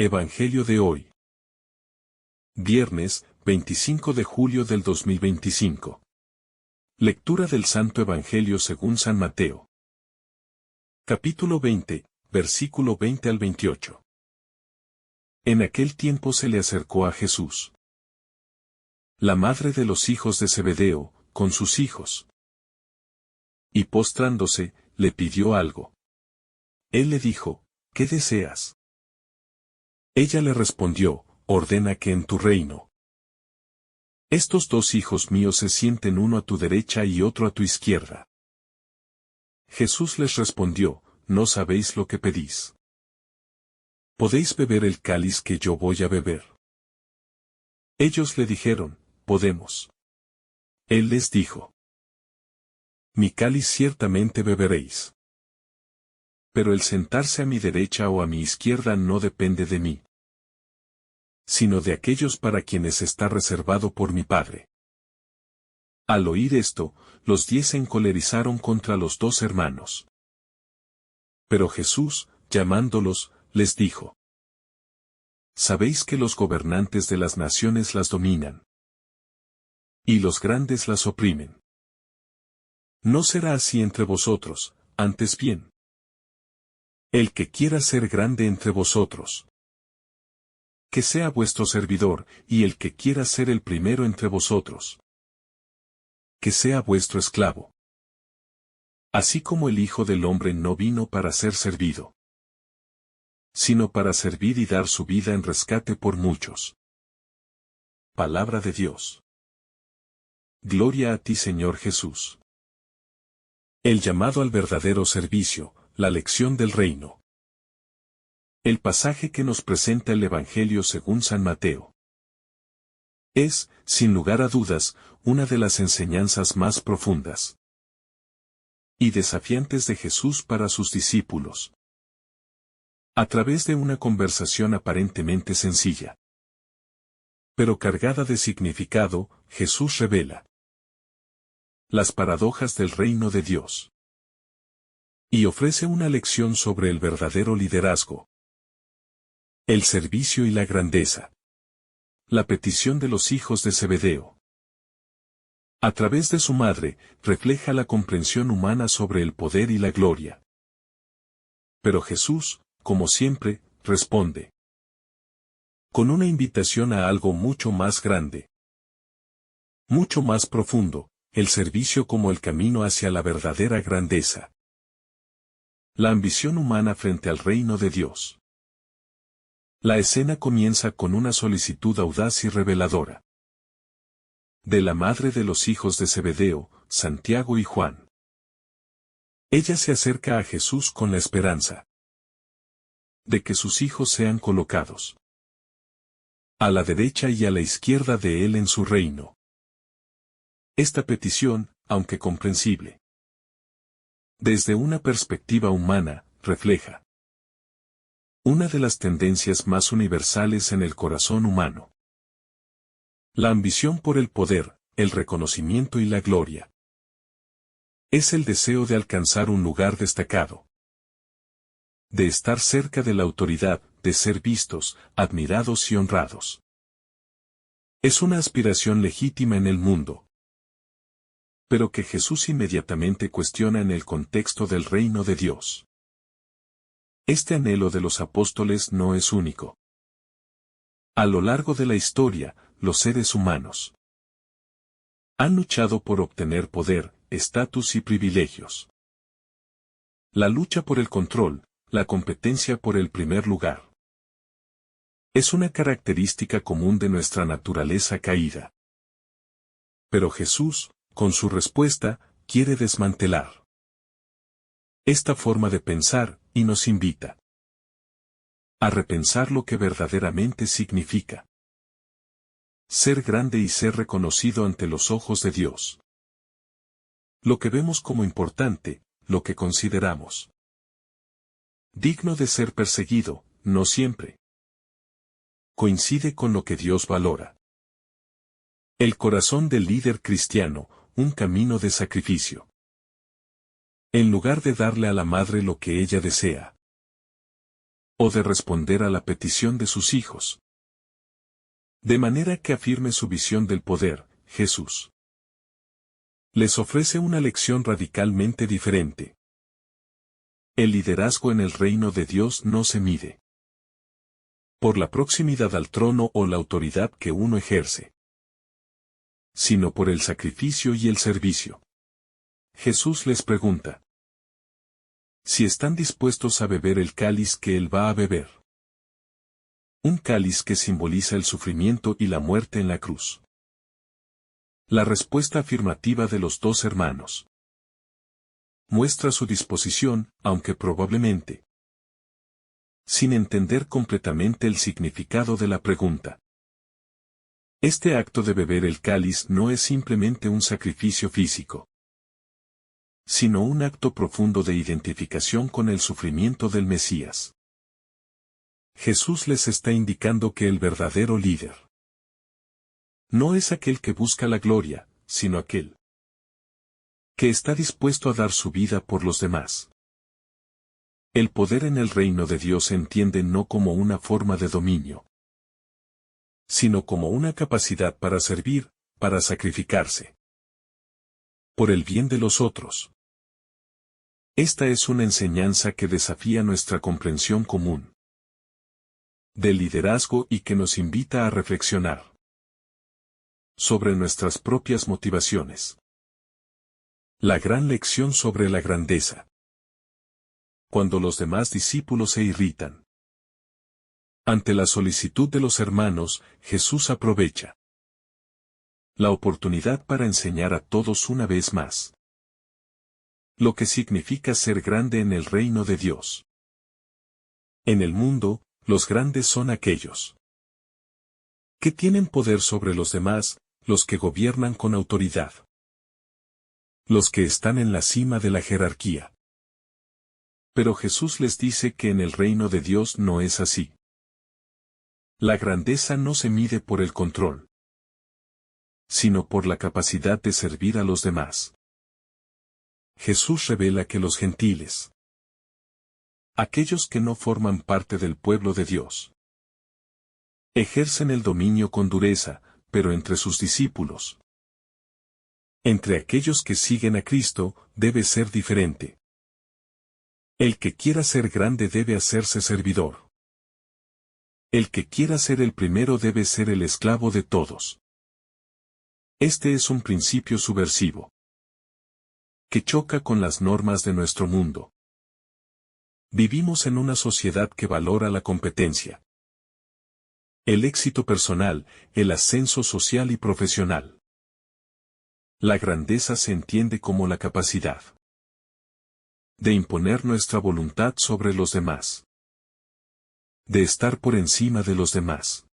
Evangelio de hoy. Viernes, 25 de julio del 2025. Lectura del Santo Evangelio según San Mateo. Capítulo 20, versículo 20 al 28. En aquel tiempo se le acercó a Jesús la madre de los hijos de Zebedeo, con sus hijos. Y postrándose, le pidió algo. Él le dijo, ¿qué deseas? Ella le respondió, ordena que en tu reino estos dos hijos míos se sienten uno a tu derecha y otro a tu izquierda. Jesús les respondió, no sabéis lo que pedís. ¿Podéis beber el cáliz que yo voy a beber? Ellos le dijeron, podemos. Él les dijo, mi cáliz ciertamente beberéis. Pero el sentarse a mi derecha o a mi izquierda no depende de mí, sino de aquellos para quienes está reservado por mi Padre. Al oír esto, los 10 se encolerizaron contra los 2 hermanos. Pero Jesús, llamándolos, les dijo, sabéis que los gobernantes de las naciones las dominan, y los grandes las oprimen. No será así entre vosotros, antes bien. El que quiera ser grande entre vosotros, que sea vuestro servidor, y el que quiera ser el primero entre vosotros, que sea vuestro esclavo. Así como el Hijo del Hombre no vino para ser servido, sino para servir y dar su vida en rescate por muchos. Palabra de Dios. Gloria a ti, Señor Jesús. El llamado al verdadero servicio, la lección del reino. El pasaje que nos presenta el Evangelio según San Mateo es, sin lugar a dudas, una de las enseñanzas más profundas y desafiantes de Jesús para sus discípulos. A través de una conversación aparentemente sencilla, pero cargada de significado, Jesús revela las paradojas del reino de Dios y ofrece una lección sobre el verdadero liderazgo, el servicio y la grandeza. La petición de los hijos de Zebedeo. A través de su madre, refleja la comprensión humana sobre el poder y la gloria. Pero Jesús, como siempre, responde con una invitación a algo mucho más grande, mucho más profundo, el servicio como el camino hacia la verdadera grandeza. La ambición humana frente al reino de Dios. La escena comienza con una solicitud audaz y reveladora de la madre de los hijos de Zebedeo, Santiago y Juan. Ella se acerca a Jesús con la esperanza de que sus hijos sean colocados a la derecha y a la izquierda de él en su reino. Esta petición, aunque comprensible desde una perspectiva humana, refleja una de las tendencias más universales en el corazón humano. La ambición por el poder, el reconocimiento y la gloria. Es el deseo de alcanzar un lugar destacado, de estar cerca de la autoridad, de ser vistos, admirados y honrados. Es una aspiración legítima en el mundo, pero que Jesús inmediatamente cuestiona en el contexto del reino de Dios. Este anhelo de los apóstoles no es único. A lo largo de la historia, los seres humanos han luchado por obtener poder, estatus y privilegios. La lucha por el control, la competencia por el primer lugar, es una característica común de nuestra naturaleza caída. Pero Jesús, con su respuesta, quiere desmantelar esta forma de pensar, y nos invita a repensar lo que verdaderamente significa ser grande y ser reconocido ante los ojos de Dios. Lo que vemos como importante, lo que consideramos digno de ser perseguido, no siempre coincide con lo que Dios valora. El corazón del líder cristiano, un camino de sacrificio. En lugar de darle a la madre lo que ella desea, o de responder a la petición de sus hijos. De manera que afirme su visión del poder, Jesús les ofrece una lección radicalmente diferente. El liderazgo en el reino de Dios no se mide por la proximidad al trono o la autoridad que uno ejerce, sino por el sacrificio y el servicio. Jesús les pregunta si están dispuestos a beber el cáliz que Él va a beber. Un cáliz que simboliza el sufrimiento y la muerte en la cruz. La respuesta afirmativa de los dos hermanos muestra su disposición, aunque probablemente sin entender completamente el significado de la pregunta. Este acto de beber el cáliz no es simplemente un sacrificio físico, sino un acto profundo de identificación con el sufrimiento del Mesías. Jesús les está indicando que el verdadero líder no es aquel que busca la gloria, sino aquel que está dispuesto a dar su vida por los demás. El poder en el reino de Dios se entiende no como una forma de dominio, sino como una capacidad para servir, para sacrificarse por el bien de los otros. Esta es una enseñanza que desafía nuestra comprensión común del liderazgo y que nos invita a reflexionar sobre nuestras propias motivaciones. La gran lección sobre la grandeza. Cuando los demás discípulos se irritan ante la solicitud de los hermanos, Jesús aprovecha la oportunidad para enseñar a todos una vez más lo que significa ser grande en el reino de Dios. En el mundo, los grandes son aquellos que tienen poder sobre los demás, los que gobiernan con autoridad, los que están en la cima de la jerarquía. Pero Jesús les dice que en el reino de Dios no es así. La grandeza no se mide por el control, sino por la capacidad de servir a los demás. Jesús revela que los gentiles, aquellos que no forman parte del pueblo de Dios, ejercen el dominio con dureza, pero entre sus discípulos, entre aquellos que siguen a Cristo, debe ser diferente. El que quiera ser grande debe hacerse servidor. El que quiera ser el primero debe ser el esclavo de todos. Este es un principio subversivo que choca con las normas de nuestro mundo. Vivimos en una sociedad que valora la competencia, el éxito personal, el ascenso social y profesional. La grandeza se entiende como la capacidad de imponer nuestra voluntad sobre los demás, de estar por encima de los demás.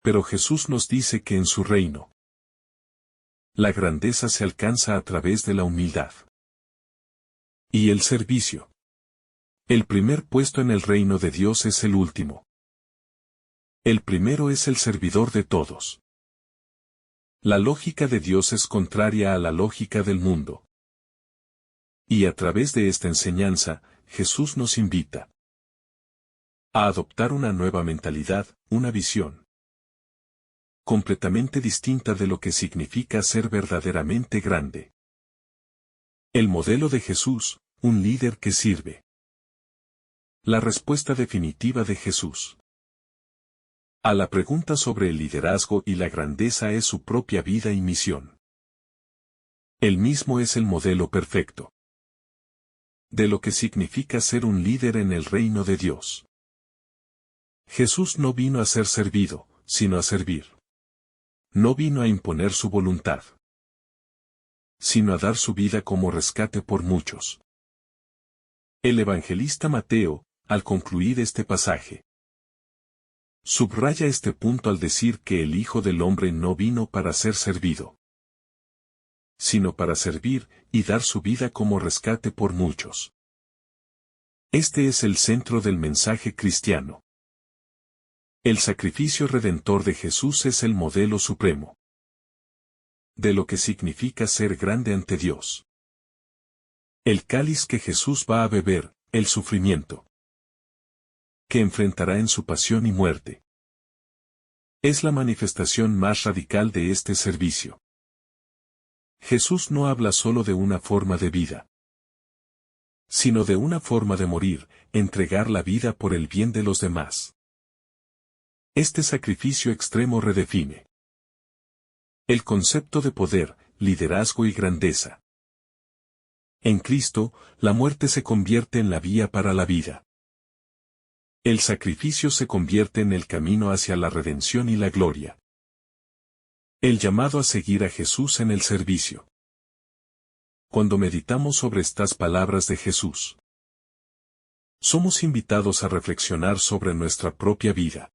Pero Jesús nos dice que en su reino, la grandeza se alcanza a través de la humildad y el servicio. El primer puesto en el reino de Dios es el último. El primero es el servidor de todos. La lógica de Dios es contraria a la lógica del mundo. Y a través de esta enseñanza, Jesús nos invita a adoptar una nueva mentalidad, una visión completamente distinta de lo que significa ser verdaderamente grande. El modelo de Jesús, un líder que sirve. La respuesta definitiva de Jesús a la pregunta sobre el liderazgo y la grandeza es su propia vida y misión. Él mismo es el modelo perfecto de lo que significa ser un líder en el reino de Dios. Jesús no vino a ser servido, sino a servir. No vino a imponer su voluntad, sino a dar su vida como rescate por muchos. El evangelista Mateo, al concluir este pasaje, subraya este punto al decir que el Hijo del Hombre no vino para ser servido, sino para servir y dar su vida como rescate por muchos. Este es el centro del mensaje cristiano. El sacrificio redentor de Jesús es el modelo supremo de lo que significa ser grande ante Dios. El cáliz que Jesús va a beber, el sufrimiento, que enfrentará en su pasión y muerte. Es la manifestación más radical de este servicio. Jesús no habla solo de una forma de vida, sino de una forma de morir, entregar la vida por el bien de los demás. Este sacrificio extremo redefine el concepto de poder, liderazgo y grandeza. En Cristo, la muerte se convierte en la vía para la vida. El sacrificio se convierte en el camino hacia la redención y la gloria. El llamado a seguir a Jesús en el servicio. Cuando meditamos sobre estas palabras de Jesús, somos invitados a reflexionar sobre nuestra propia vida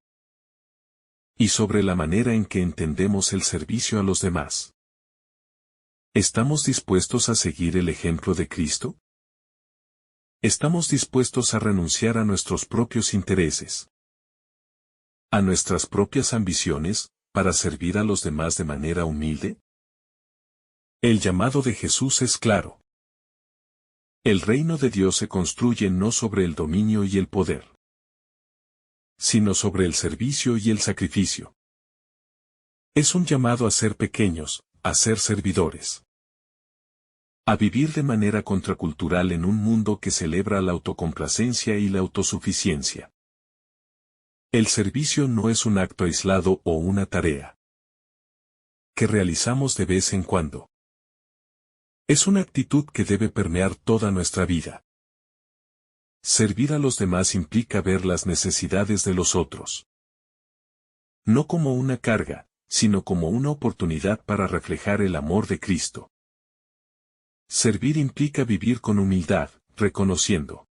y sobre la manera en que entendemos el servicio a los demás. ¿Estamos dispuestos a seguir el ejemplo de Cristo? ¿Estamos dispuestos a renunciar a nuestros propios intereses, a nuestras propias ambiciones, para servir a los demás de manera humilde? El llamado de Jesús es claro. El reino de Dios se construye no sobre el dominio y el poder, sino sobre el servicio y el sacrificio. Es un llamado a ser pequeños, a ser servidores, a vivir de manera contracultural en un mundo que celebra la autocomplacencia y la autosuficiencia. El servicio no es un acto aislado o una tarea que realizamos de vez en cuando. Es una actitud que debe permear toda nuestra vida. Servir a los demás implica ver las necesidades de los otros, no como una carga, sino como una oportunidad para reflejar el amor de Cristo. Servir implica vivir con humildad, reconociendo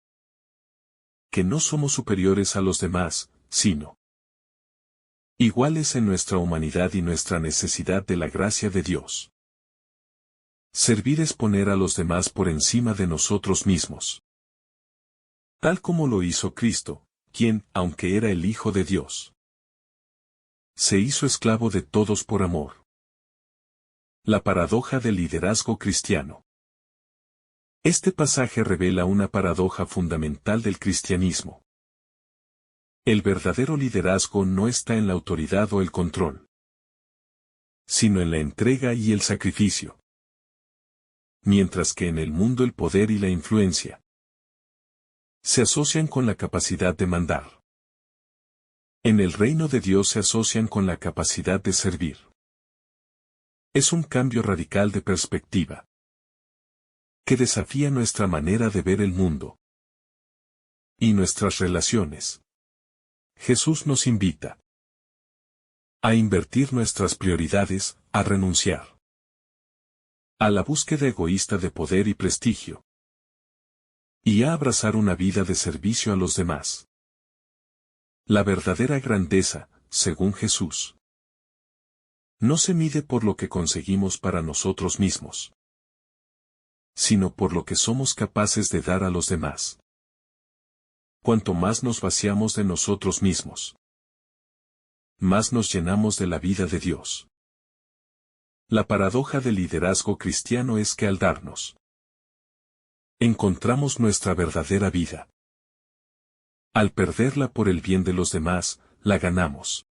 que no somos superiores a los demás, sino iguales en nuestra humanidad y nuestra necesidad de la gracia de Dios. Servir es poner a los demás por encima de nosotros mismos, tal como lo hizo Cristo, quien, aunque era el Hijo de Dios, se hizo esclavo de todos por amor. La paradoja del liderazgo cristiano. Este pasaje revela una paradoja fundamental del cristianismo. El verdadero liderazgo no está en la autoridad o el control, sino en la entrega y el sacrificio. Mientras que en el mundo el poder y la influencia se asocian con la capacidad de mandar, en el reino de Dios se asocian con la capacidad de servir. Es un cambio radical de perspectiva que desafía nuestra manera de ver el mundo y nuestras relaciones. Jesús nos invita a invertir nuestras prioridades, a renunciar a la búsqueda egoísta de poder y prestigio, y a abrazar una vida de servicio a los demás. La verdadera grandeza, según Jesús, no se mide por lo que conseguimos para nosotros mismos, sino por lo que somos capaces de dar a los demás. Cuanto más nos vaciamos de nosotros mismos, más nos llenamos de la vida de Dios. La paradoja del liderazgo cristiano es que al darnos, encontramos nuestra verdadera vida. Al perderla por el bien de los demás, la ganamos.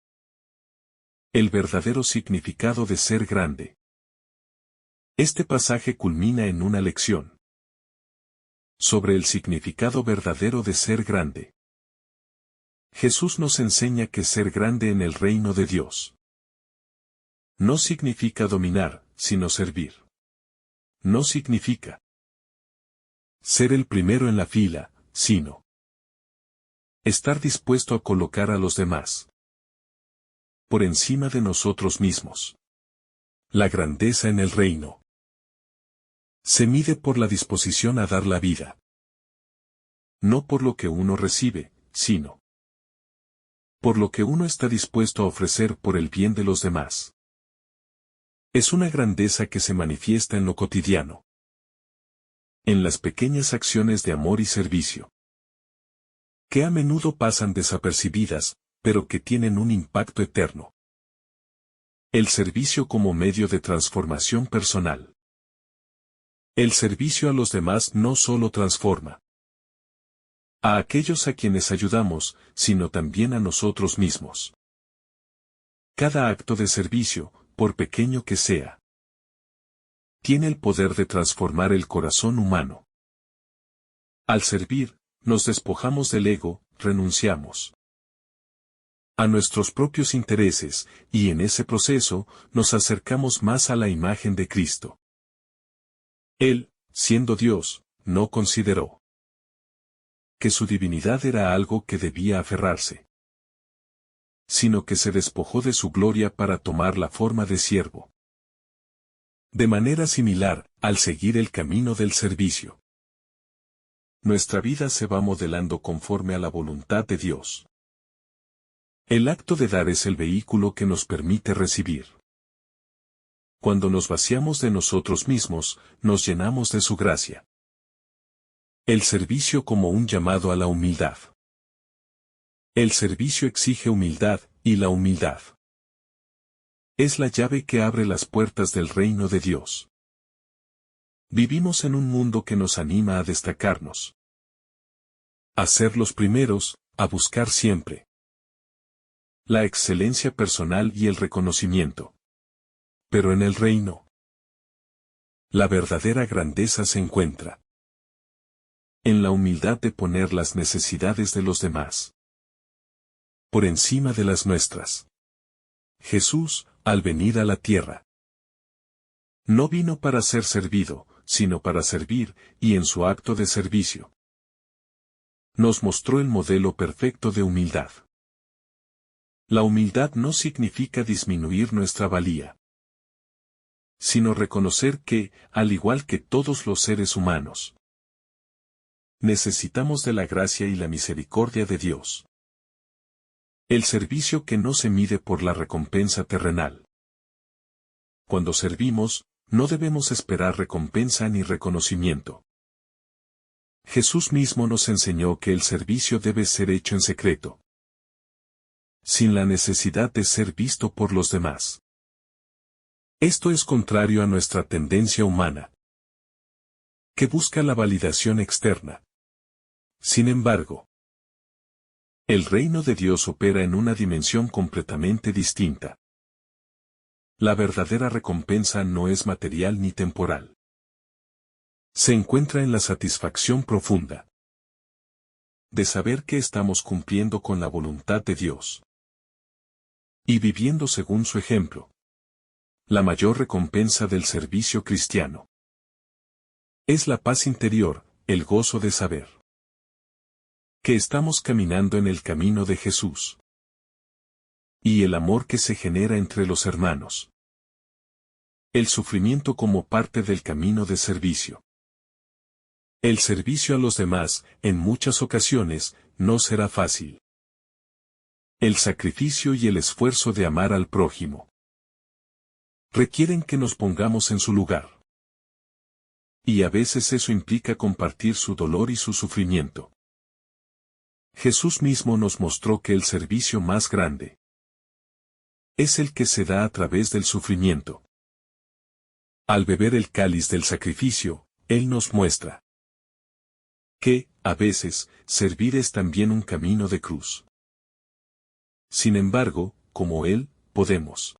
El verdadero significado de ser grande. Este pasaje culmina en una lección sobre el significado verdadero de ser grande. Jesús nos enseña que ser grande en el reino de Dios no significa dominar, sino servir. No significa ser el primero en la fila, sino estar dispuesto a colocar a los demás por encima de nosotros mismos. La grandeza en el reino se mide por la disposición a dar la vida, no por lo que uno recibe, sino por lo que uno está dispuesto a ofrecer por el bien de los demás. Es una grandeza que se manifiesta en lo cotidiano, en las pequeñas acciones de amor y servicio, que a menudo pasan desapercibidas, pero que tienen un impacto eterno. El servicio como medio de transformación personal. El servicio a los demás no solo transforma a aquellos a quienes ayudamos, sino también a nosotros mismos. Cada acto de servicio, por pequeño que sea, tiene el poder de transformar el corazón humano. Al servir, nos despojamos del ego, renunciamos a nuestros propios intereses, y en ese proceso, nos acercamos más a la imagen de Cristo. Él, siendo Dios, no consideró que su divinidad era algo que debía aferrarse, sino que se despojó de su gloria para tomar la forma de siervo. De manera similar, al seguir el camino del servicio, nuestra vida se va modelando conforme a la voluntad de Dios. El acto de dar es el vehículo que nos permite recibir. Cuando nos vaciamos de nosotros mismos, nos llenamos de su gracia. El servicio como un llamado a la humildad. El servicio exige humildad, y la humildad es la llave que abre las puertas del reino de Dios. Vivimos en un mundo que nos anima a destacarnos, a ser los primeros, a buscar siempre la excelencia personal y el reconocimiento. Pero en el reino, la verdadera grandeza se encuentra en la humildad de poner las necesidades de los demás por encima de las nuestras. Jesús, al venir a la tierra, no vino para ser servido, sino para servir, y en su acto de servicio nos mostró el modelo perfecto de humildad. La humildad no significa disminuir nuestra valía, sino reconocer que, al igual que todos los seres humanos, necesitamos de la gracia y la misericordia de Dios. El servicio que no se mide por la recompensa terrenal. Cuando servimos, no debemos esperar recompensa ni reconocimiento. Jesús mismo nos enseñó que el servicio debe ser hecho en secreto, sin la necesidad de ser visto por los demás. Esto es contrario a nuestra tendencia humana, que busca la validación externa. Sin embargo, el reino de Dios opera en una dimensión completamente distinta. La verdadera recompensa no es material ni temporal. Se encuentra en la satisfacción profunda de saber que estamos cumpliendo con la voluntad de Dios y viviendo según su ejemplo. La mayor recompensa del servicio cristiano es la paz interior, el gozo de saber que estamos caminando en el camino de Jesús, y el amor que se genera entre los hermanos. El sufrimiento como parte del camino de servicio. El servicio a los demás, en muchas ocasiones, no será fácil. El sacrificio y el esfuerzo de amar al prójimo requieren que nos pongamos en su lugar. Y a veces eso implica compartir su dolor y su sufrimiento. Jesús mismo nos mostró que el servicio más grande es el que se da a través del sufrimiento. Al beber el cáliz del sacrificio, Él nos muestra que, a veces, servir es también un camino de cruz. Sin embargo, como Él, podemos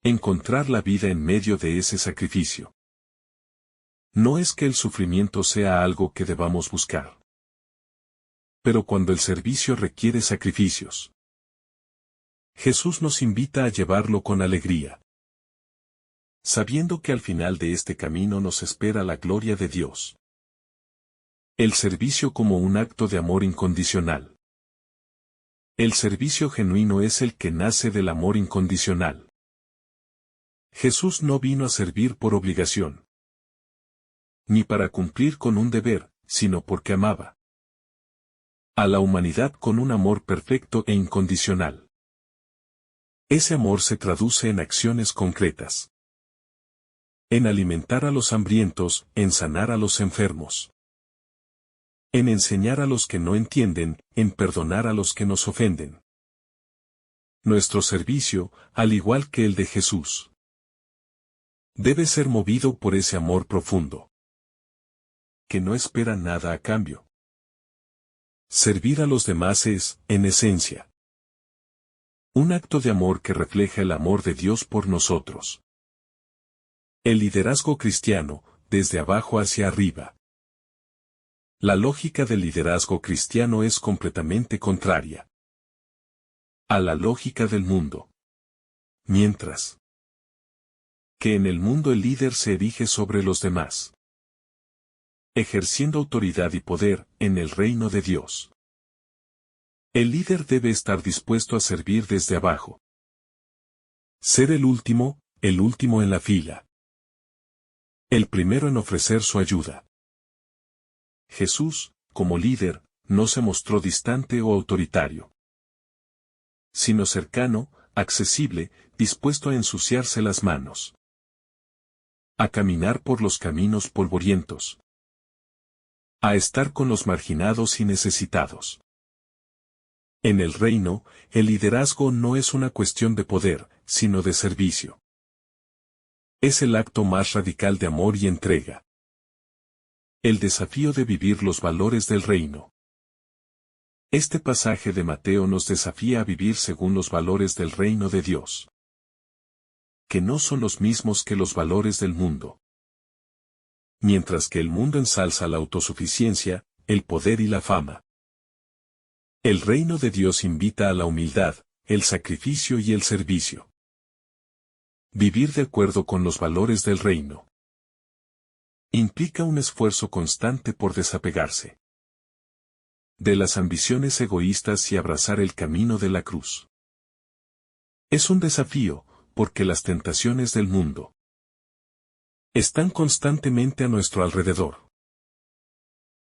encontrar la vida en medio de ese sacrificio. No es que el sufrimiento sea algo que debamos buscar. Pero cuando el servicio requiere sacrificios, Jesús nos invita a llevarlo con alegría, sabiendo que al final de este camino nos espera la gloria de Dios. El servicio como un acto de amor incondicional. El servicio genuino es el que nace del amor incondicional. Jesús no vino a servir por obligación, ni para cumplir con un deber, sino porque amaba a la humanidad con un amor perfecto e incondicional. Ese amor se traduce en acciones concretas. En alimentar a los hambrientos, en sanar a los enfermos. En enseñar a los que no entienden, en perdonar a los que nos ofenden. Nuestro servicio, al igual que el de Jesús, debe ser movido por ese amor profundo, que no espera nada a cambio. Servir a los demás es, en esencia, un acto de amor que refleja el amor de Dios por nosotros. El liderazgo cristiano, desde abajo hacia arriba. La lógica del liderazgo cristiano es completamente contraria a la lógica del mundo. Mientras que en el mundo el líder se erige sobre los demás, ejerciendo autoridad y poder en el reino de Dios. El líder debe estar dispuesto a servir desde abajo. Ser el último en la fila. El primero en ofrecer su ayuda. Jesús, como líder, no se mostró distante o autoritario, sino cercano, accesible, dispuesto a ensuciarse las manos, a caminar por los caminos polvorientos, a estar con los marginados y necesitados. En el reino, el liderazgo no es una cuestión de poder, sino de servicio. Es el acto más radical de amor y entrega. El desafío de vivir los valores del reino. Este pasaje de Mateo nos desafía a vivir según los valores del reino de Dios, que no son los mismos que los valores del mundo. Mientras que el mundo ensalza la autosuficiencia, el poder y la fama, el reino de Dios invita a la humildad, el sacrificio y el servicio. Vivir de acuerdo con los valores del reino implica un esfuerzo constante por desapegarse de las ambiciones egoístas y abrazar el camino de la cruz. Es un desafío, porque las tentaciones del mundo están constantemente a nuestro alrededor,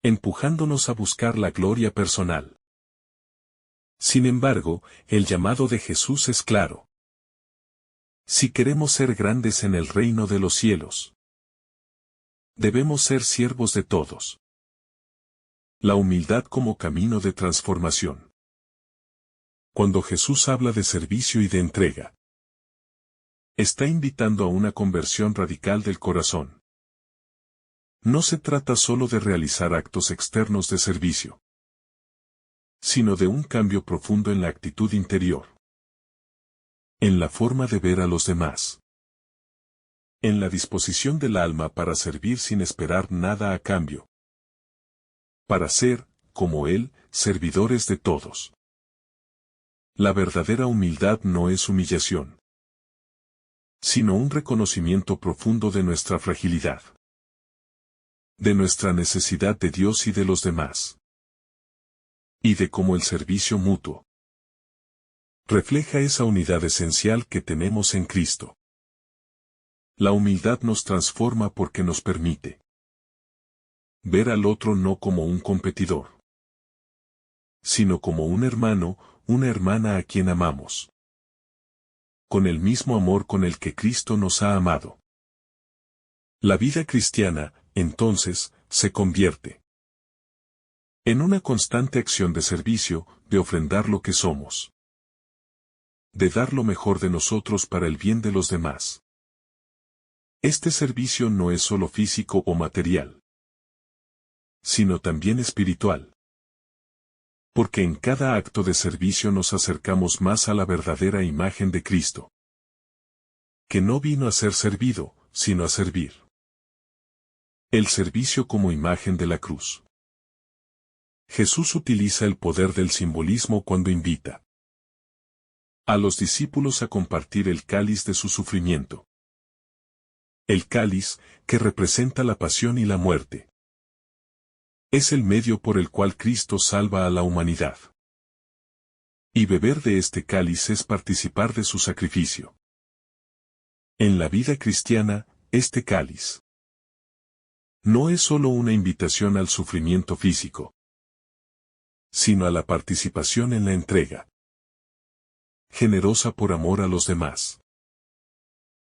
empujándonos a buscar la gloria personal. Sin embargo, el llamado de Jesús es claro. Si queremos ser grandes en el reino de los cielos, debemos ser siervos de todos. La humildad como camino de transformación. Cuando Jesús habla de servicio y de entrega, está invitando a una conversión radical del corazón. No se trata solo de realizar actos externos de servicio, sino de un cambio profundo en la actitud interior, en la forma de ver a los demás, en la disposición del alma para servir sin esperar nada a cambio, para ser, como Él, servidores de todos. La verdadera humildad no es humillación, sino un reconocimiento profundo de nuestra fragilidad, de nuestra necesidad de Dios y de los demás, y de cómo el servicio mutuo refleja esa unidad esencial que tenemos en Cristo. La humildad nos transforma porque nos permite ver al otro no como un competidor, sino como un hermano, una hermana a quien amamos, con el mismo amor con el que Cristo nos ha amado. La vida cristiana, entonces, se convierte en una constante acción de servicio, de ofrendar lo que somos, de dar lo mejor de nosotros para el bien de los demás. Este servicio no es solo físico o material, sino también espiritual. Porque en cada acto de servicio nos acercamos más a la verdadera imagen de Cristo, que no vino a ser servido, sino a servir. El servicio como imagen de la cruz. Jesús utiliza el poder del simbolismo cuando invita a los discípulos a compartir el cáliz de su sufrimiento. El cáliz, que representa la pasión y la muerte, es el medio por el cual Cristo salva a la humanidad. Y beber de este cáliz es participar de su sacrificio. En la vida cristiana, este cáliz no es solo una invitación al sufrimiento físico, sino a la participación en la entrega generosa por amor a los demás.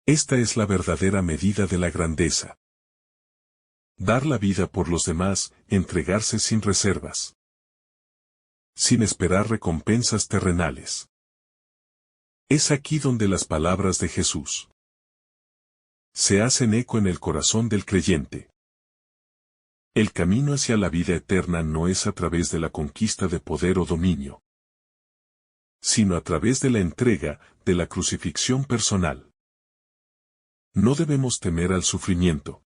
Esta es la verdadera medida de la grandeza. Dar la vida por los demás, entregarse sin reservas, sin esperar recompensas terrenales. Es aquí donde las palabras de Jesús se hacen eco en el corazón del creyente. El camino hacia la vida eterna no es a través de la conquista de poder o dominio, sino a través de la entrega, de la crucifixión personal. No debemos temer al sufrimiento,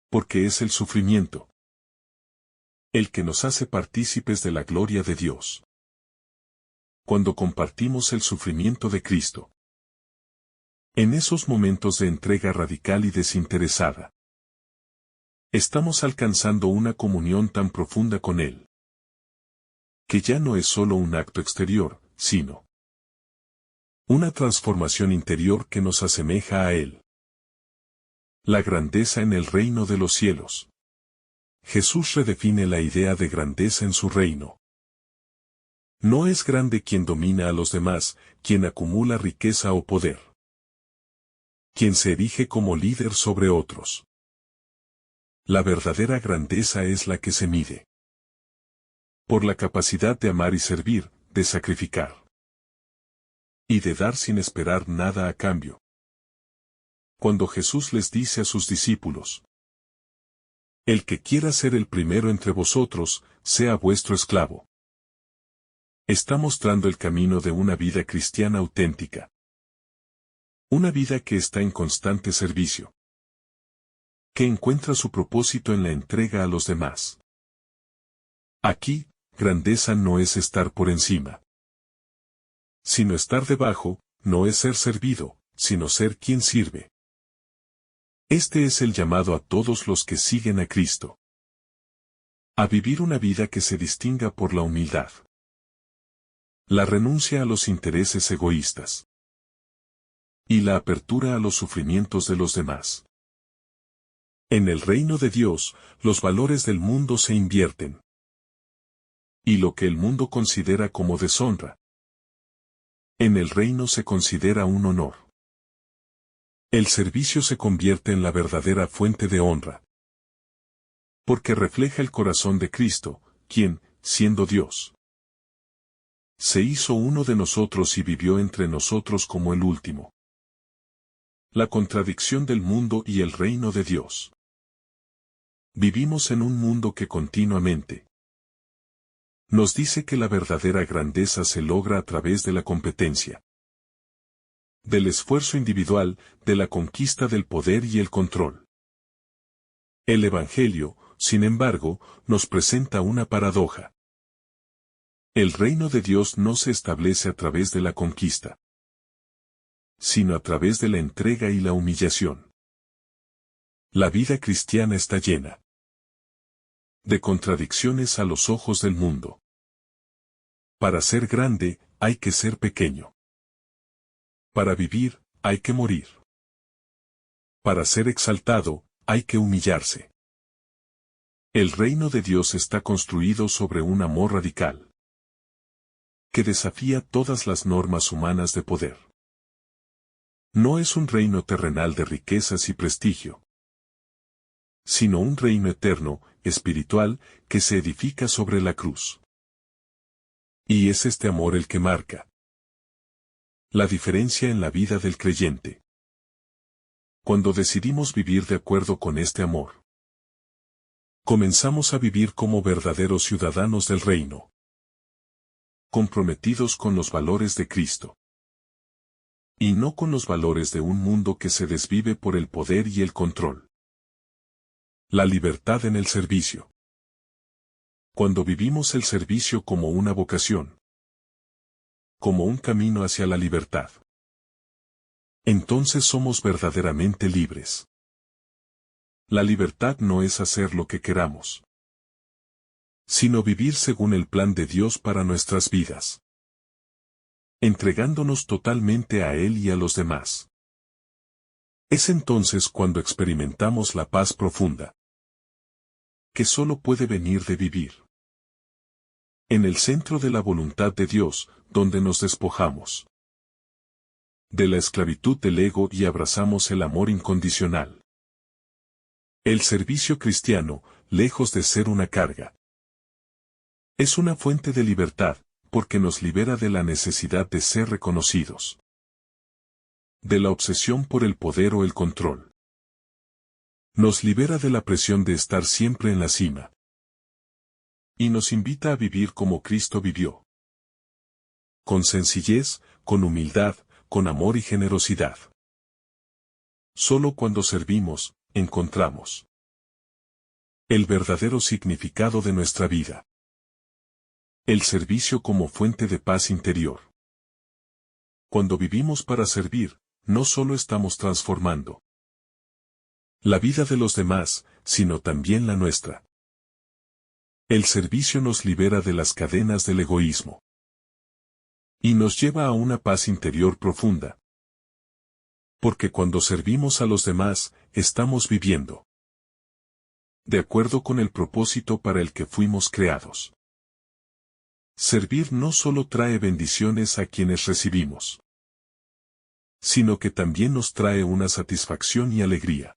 porque es el sufrimiento el que nos hace partícipes de la gloria de Dios. Cuando compartimos el sufrimiento de Cristo, en esos momentos de entrega radical y desinteresada, estamos alcanzando una comunión tan profunda con Él, que ya no es solo un acto exterior, sino una transformación interior que nos asemeja a Él. La grandeza en el reino de los cielos. Jesús redefine la idea de grandeza en su reino. No es grande quien domina a los demás, quien acumula riqueza o poder, quien se erige como líder sobre otros. La verdadera grandeza es la que se mide por la capacidad de amar y servir, de sacrificar y de dar sin esperar nada a cambio. Cuando Jesús les dice a sus discípulos: el que quiera ser el primero entre vosotros, sea vuestro esclavo, está mostrando el camino de una vida cristiana auténtica. Una vida que está en constante servicio, que encuentra su propósito en la entrega a los demás. Aquí, grandeza no es estar por encima, sino estar debajo; no es ser servido, sino ser quien sirve. Este es el llamado a todos los que siguen a Cristo, a vivir una vida que se distinga por la humildad, la renuncia a los intereses egoístas y la apertura a los sufrimientos de los demás. En el reino de Dios, los valores del mundo se invierten, y lo que el mundo considera como deshonra, en el reino se considera un honor. El servicio se convierte en la verdadera fuente de honra, porque refleja el corazón de Cristo, quien, siendo Dios, se hizo uno de nosotros y vivió entre nosotros como el último. La contradicción del mundo y el reino de Dios. Vivimos en un mundo que continuamente nos dice que la verdadera grandeza se logra a través de la competencia, del esfuerzo individual, de la conquista del poder y el control. El Evangelio, sin embargo, nos presenta una paradoja. El reino de Dios no se establece a través de la conquista, sino a través de la entrega y la humillación. La vida cristiana está llena de contradicciones a los ojos del mundo. Para ser grande, hay que ser pequeño. Para vivir, hay que morir. Para ser exaltado, hay que humillarse. El reino de Dios está construido sobre un amor radical, que desafía todas las normas humanas de poder. No es un reino terrenal de riquezas y prestigio, sino un reino eterno, espiritual, que se edifica sobre la cruz. Y es este amor el que marca la diferencia en la vida del creyente. Cuando decidimos vivir de acuerdo con este amor, comenzamos a vivir como verdaderos ciudadanos del reino, comprometidos con los valores de Cristo, y no con los valores de un mundo que se desvive por el poder y el control. La libertad en el servicio. Cuando vivimos el servicio como una vocación, como un camino hacia la libertad, entonces somos verdaderamente libres. La libertad no es hacer lo que queramos, sino vivir según el plan de Dios para nuestras vidas, entregándonos totalmente a Él y a los demás. Es entonces cuando experimentamos la paz profunda, que solo puede venir de vivir en el centro de la voluntad de Dios, donde nos despojamos de la esclavitud del ego y abrazamos el amor incondicional. El servicio cristiano, lejos de ser una carga, es una fuente de libertad, porque nos libera de la necesidad de ser reconocidos, de la obsesión por el poder o el control. Nos libera de la presión de estar siempre en la cima. Y nos invita a vivir como Cristo vivió. Con sencillez, con humildad, con amor y generosidad. Solo cuando servimos, encontramos el verdadero significado de nuestra vida. El servicio como fuente de paz interior. Cuando vivimos para servir, no solo estamos transformando la vida de los demás, sino también la nuestra. El servicio nos libera de las cadenas del egoísmo. Y nos lleva a una paz interior profunda. Porque cuando servimos a los demás, estamos viviendo de acuerdo con el propósito para el que fuimos creados. Servir no solo trae bendiciones a quienes recibimos, sino que también nos trae una satisfacción y alegría,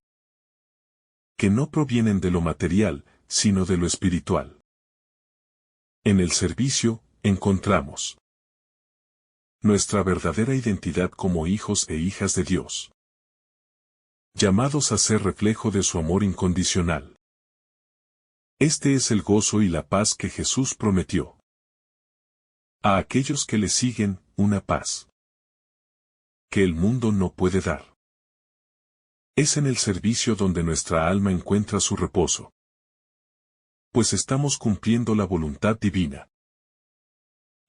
que no provienen de lo material, sino de lo espiritual. En el servicio, encontramos nuestra verdadera identidad como hijos e hijas de Dios, llamados a ser reflejo de su amor incondicional. Este es el gozo y la paz que Jesús prometió a aquellos que le siguen, una paz que el mundo no puede dar. Es en el servicio donde nuestra alma encuentra su reposo, pues estamos cumpliendo la voluntad divina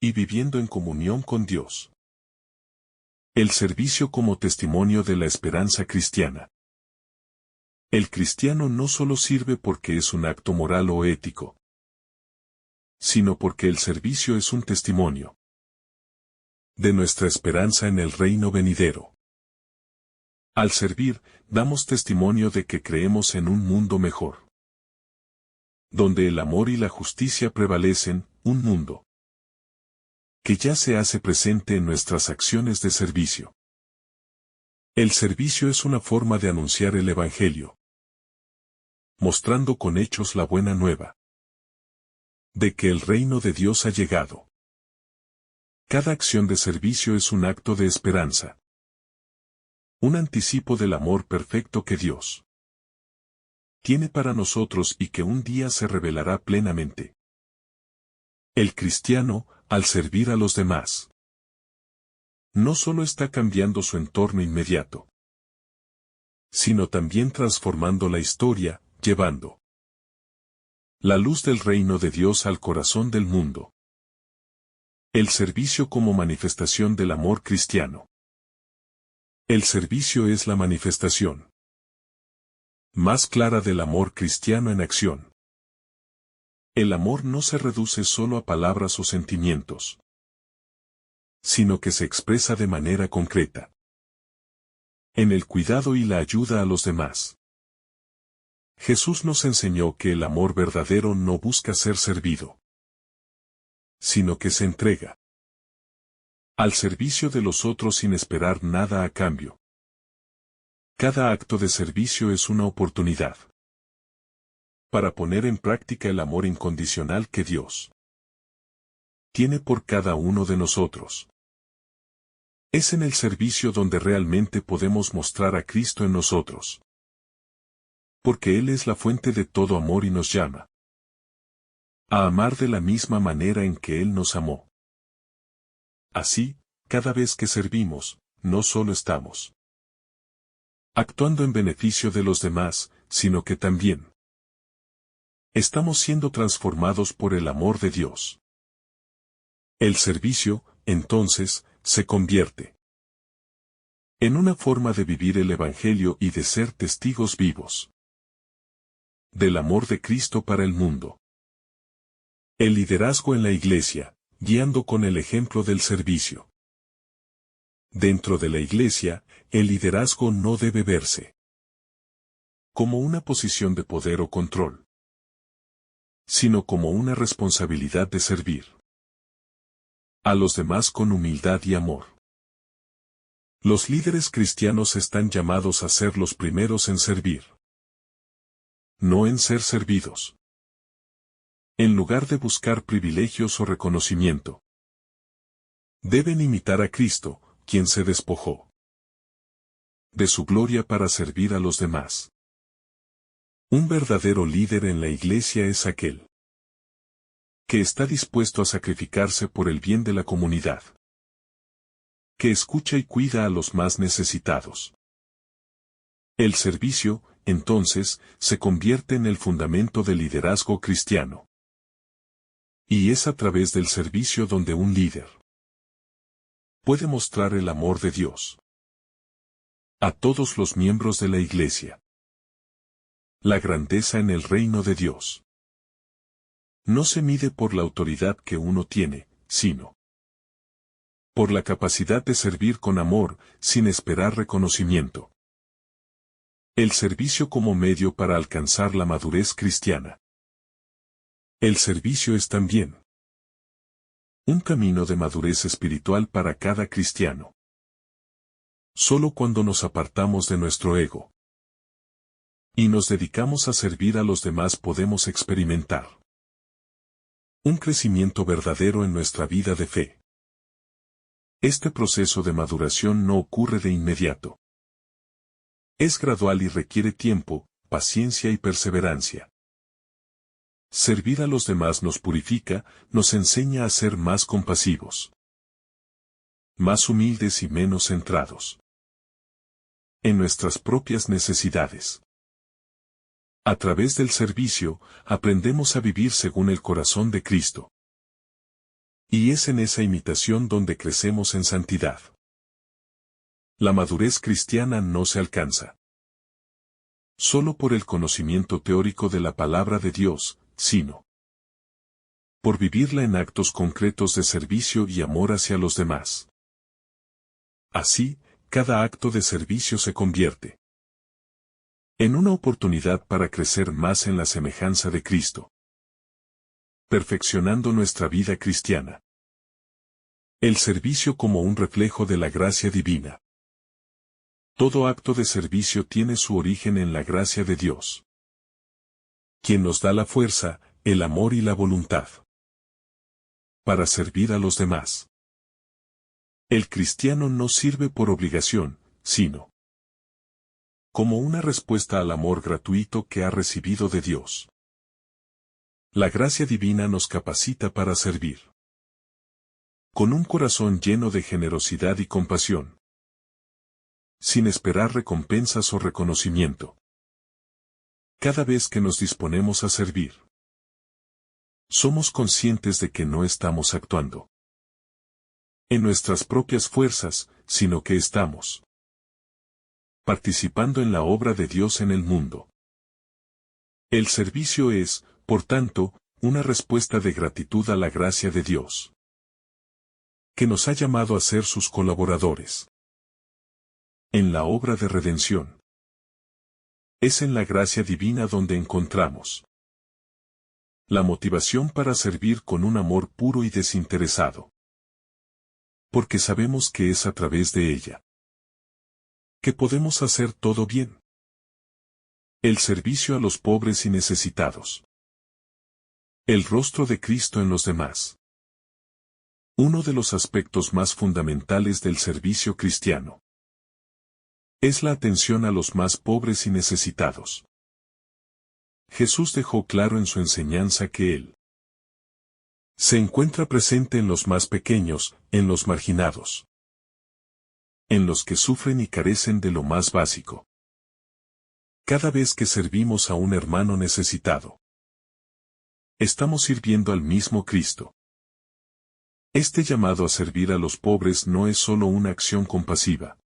y viviendo en comunión con Dios. El servicio como testimonio de la esperanza cristiana. El cristiano no solo sirve porque es un acto moral o ético, sino porque el servicio es un testimonio de nuestra esperanza en el reino venidero. Al servir, damos testimonio de que creemos en un mundo mejor, donde el amor y la justicia prevalecen, un mundo que ya se hace presente en nuestras acciones de servicio. El servicio es una forma de anunciar el Evangelio, mostrando con hechos la buena nueva de que el reino de Dios ha llegado. Cada acción de servicio es un acto de esperanza, un anticipo del amor perfecto que Dios tiene para nosotros y que un día se revelará plenamente. El cristiano, al servir a los demás, no solo está cambiando su entorno inmediato, sino también transformando la historia, llevando la luz del reino de Dios al corazón del mundo. El servicio como manifestación del amor cristiano. El servicio es la manifestación más clara del amor cristiano en acción. El amor no se reduce solo a palabras o sentimientos, sino que se expresa de manera concreta en el cuidado y la ayuda a los demás. Jesús nos enseñó que el amor verdadero no busca ser servido, sino que se entrega al servicio de los otros sin esperar nada a cambio. Cada acto de servicio es una oportunidad para poner en práctica el amor incondicional que Dios tiene por cada uno de nosotros. Es en el servicio donde realmente podemos mostrar a Cristo en nosotros, porque Él es la fuente de todo amor y nos llama a amar de la misma manera en que Él nos amó. Así, cada vez que servimos, no solo estamos actuando en beneficio de los demás, sino que también estamos siendo transformados por el amor de Dios. El servicio, entonces, se convierte en una forma de vivir el Evangelio y de ser testigos vivos del amor de Cristo para el mundo. El liderazgo en la Iglesia, guiando con el ejemplo del servicio. Dentro de la Iglesia, el liderazgo no debe verse como una posición de poder o control, sino como una responsabilidad de servir a los demás con humildad y amor. Los líderes cristianos están llamados a ser los primeros en servir, no en ser servidos. En lugar de buscar privilegios o reconocimiento, deben imitar a Cristo, quien se despojó de su gloria para servir a los demás. Un verdadero líder en la iglesia es aquel que está dispuesto a sacrificarse por el bien de la comunidad, que escucha y cuida a los más necesitados. El servicio, entonces, se convierte en el fundamento del liderazgo cristiano. Y es a través del servicio donde un líder puede mostrar el amor de Dios a todos los miembros de la iglesia. La grandeza en el reino de Dios no se mide por la autoridad que uno tiene, sino por la capacidad de servir con amor, sin esperar reconocimiento. El servicio como medio para alcanzar la madurez cristiana. El servicio es también un camino de madurez espiritual para cada cristiano. Solo cuando nos apartamos de nuestro ego y nos dedicamos a servir a los demás podemos experimentar un crecimiento verdadero en nuestra vida de fe. Este proceso de maduración no ocurre de inmediato. Es gradual y requiere tiempo, paciencia y perseverancia. Servir a los demás nos purifica, nos enseña a ser más compasivos, más humildes y menos centrados en nuestras propias necesidades. A través del servicio, aprendemos a vivir según el corazón de Cristo. Y es en esa imitación donde crecemos en santidad. La madurez cristiana no se alcanza solo por el conocimiento teórico de la palabra de Dios, sino por vivirla en actos concretos de servicio y amor hacia los demás. Así, cada acto de servicio se convierte en una oportunidad para crecer más en la semejanza de Cristo, perfeccionando nuestra vida cristiana. El servicio como un reflejo de la gracia divina. Todo acto de servicio tiene su origen en la gracia de Dios, quien nos da la fuerza, el amor y la voluntad para servir a los demás. El cristiano no sirve por obligación, sino como una respuesta al amor gratuito que ha recibido de Dios. La gracia divina nos capacita para servir con un corazón lleno de generosidad y compasión, sin esperar recompensas o reconocimiento. Cada vez que nos disponemos a servir, somos conscientes de que no estamos actuando en nuestras propias fuerzas, sino que estamos participando en la obra de Dios en el mundo. El servicio es, por tanto, una respuesta de gratitud a la gracia de Dios, que nos ha llamado a ser sus colaboradores en la obra de redención. Es en la gracia divina donde encontramos la motivación para servir con un amor puro y desinteresado, porque sabemos que es a través de ella que podemos hacer todo bien. El servicio a los pobres y necesitados. El rostro de Cristo en los demás. Uno de los aspectos más fundamentales del servicio cristiano es la atención a los más pobres y necesitados. Jesús dejó claro en su enseñanza que Él se encuentra presente en los más pequeños, en los marginados, en los que sufren y carecen de lo más básico. Cada vez que servimos a un hermano necesitado, estamos sirviendo al mismo Cristo. Este llamado a servir a los pobres no es solo una acción compasiva,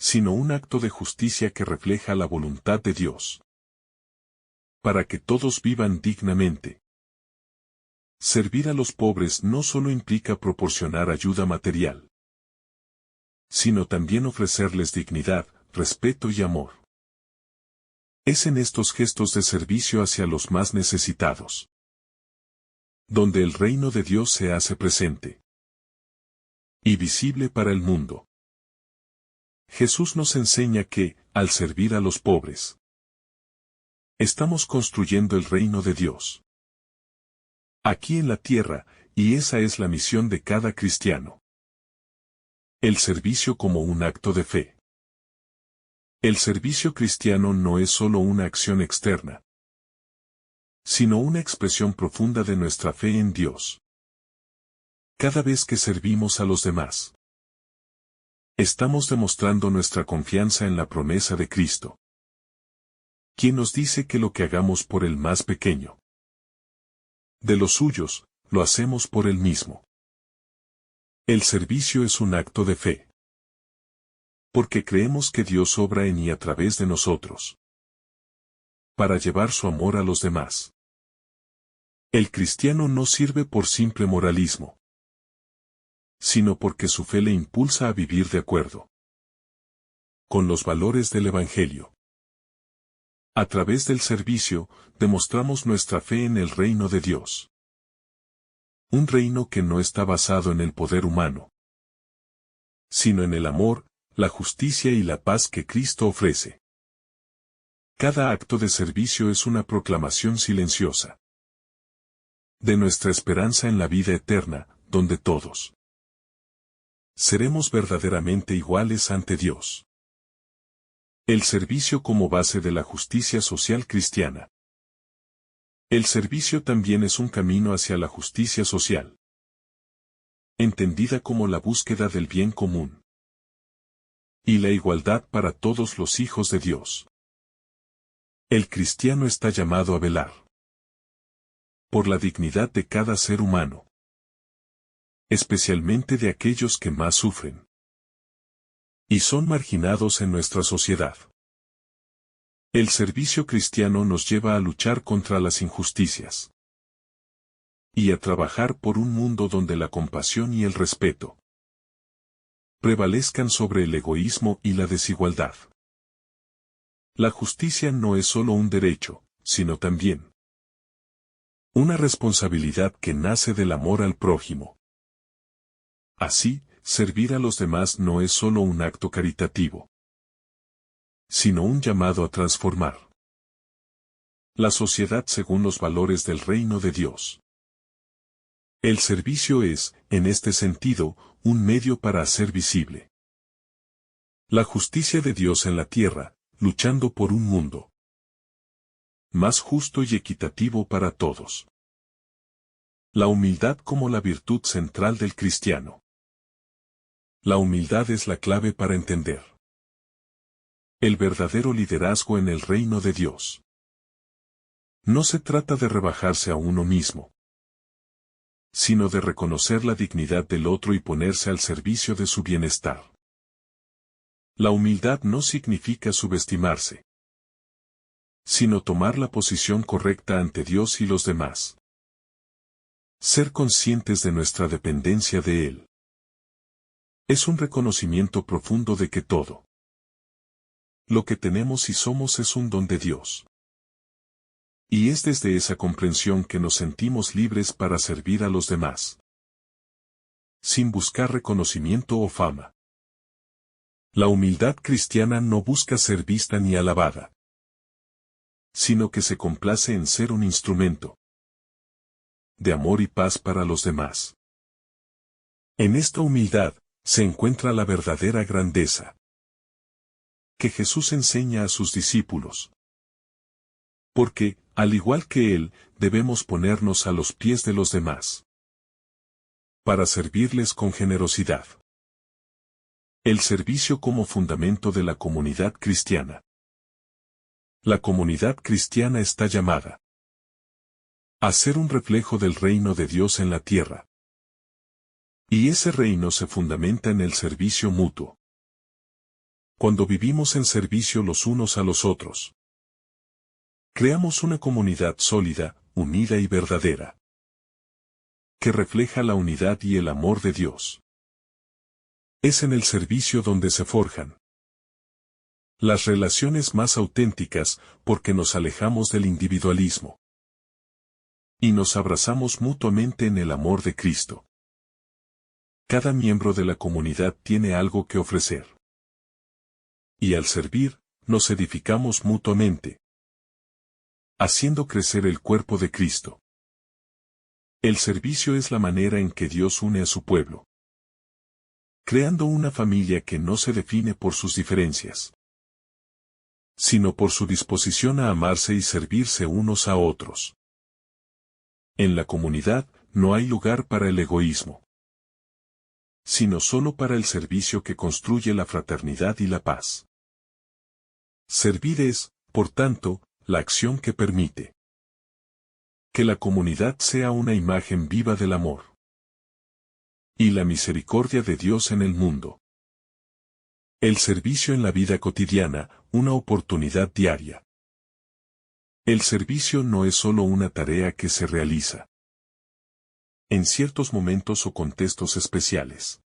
sino un acto de justicia que refleja la voluntad de Dios, para que todos vivan dignamente. Servir a los pobres no solo implica proporcionar ayuda material, sino también ofrecerles dignidad, respeto y amor. Es en estos gestos de servicio hacia los más necesitados donde el reino de Dios se hace presente y visible para el mundo. Jesús nos enseña que, al servir a los pobres, estamos construyendo el reino de Dios aquí en la tierra, y esa es la misión de cada cristiano. El servicio como un acto de fe. El servicio cristiano no es solo una acción externa, sino una expresión profunda de nuestra fe en Dios. Cada vez que servimos a los demás, estamos demostrando nuestra confianza en la promesa de Cristo, quien nos dice que lo que hagamos por el más pequeño de los suyos, lo hacemos por él mismo. El servicio es un acto de fe, porque creemos que Dios obra en y a través de nosotros, para llevar su amor a los demás. El cristiano no sirve por simple moralismo, sino porque su fe le impulsa a vivir de acuerdo con los valores del Evangelio. A través del servicio, demostramos nuestra fe en el reino de Dios. Un reino que no está basado en el poder humano, sino en el amor, la justicia y la paz que Cristo ofrece. Cada acto de servicio es una proclamación silenciosa de nuestra esperanza en la vida eterna, donde todos seremos verdaderamente iguales ante Dios. El servicio como base de la justicia social cristiana. El servicio también es un camino hacia la justicia social, entendida como la búsqueda del bien común y la igualdad para todos los hijos de Dios. El cristiano está llamado a velar por la dignidad de cada ser humano, especialmente de aquellos que más sufren y son marginados en nuestra sociedad. El servicio cristiano nos lleva a luchar contra las injusticias y a trabajar por un mundo donde la compasión y el respeto prevalezcan sobre el egoísmo y la desigualdad. La justicia no es solo un derecho, sino también una responsabilidad que nace del amor al prójimo. Así, servir a los demás no es solo un acto caritativo, sino un llamado a transformar la sociedad según los valores del reino de Dios. El servicio es, en este sentido, un medio para hacer visible la justicia de Dios en la tierra, luchando por un mundo más justo y equitativo para todos. La humildad como la virtud central del cristiano. La humildad es la clave para entender el verdadero liderazgo en el reino de Dios. No se trata de rebajarse a uno mismo, sino de reconocer la dignidad del otro y ponerse al servicio de su bienestar. La humildad no significa subestimarse, sino tomar la posición correcta ante Dios y los demás. Ser conscientes de nuestra dependencia de Él. Es un reconocimiento profundo de que todo lo que tenemos y somos es un don de Dios. Y es desde esa comprensión que nos sentimos libres para servir a los demás, sin buscar reconocimiento o fama. La humildad cristiana no busca ser vista ni alabada, sino que se complace en ser un instrumento de amor y paz para los demás. En esta humildad se encuentra la verdadera grandeza que Jesús enseña a sus discípulos. Porque, al igual que Él, debemos ponernos a los pies de los demás para servirles con generosidad. El servicio como fundamento de la comunidad cristiana. La comunidad cristiana está llamada a ser un reflejo del reino de Dios en la tierra. Y ese reino se fundamenta en el servicio mutuo. Cuando vivimos en servicio los unos a los otros, creamos una comunidad sólida, unida y verdadera, que refleja la unidad y el amor de Dios. Es en el servicio donde se forjan las relaciones más auténticas, porque nos alejamos del individualismo y nos abrazamos mutuamente en el amor de Cristo. Cada miembro de la comunidad tiene algo que ofrecer. Y al servir, nos edificamos mutuamente, haciendo crecer el cuerpo de Cristo. El servicio es la manera en que Dios une a su pueblo, creando una familia que no se define por sus diferencias, sino por su disposición a amarse y servirse unos a otros. En la comunidad no hay lugar para el egoísmo, sino solo para el servicio que construye la fraternidad y la paz. Servir es, por tanto, la acción que permite que la comunidad sea una imagen viva del amor y la misericordia de Dios en el mundo. El servicio en la vida cotidiana, una oportunidad diaria. El servicio no es solo una tarea que se realiza en ciertos momentos o contextos especiales.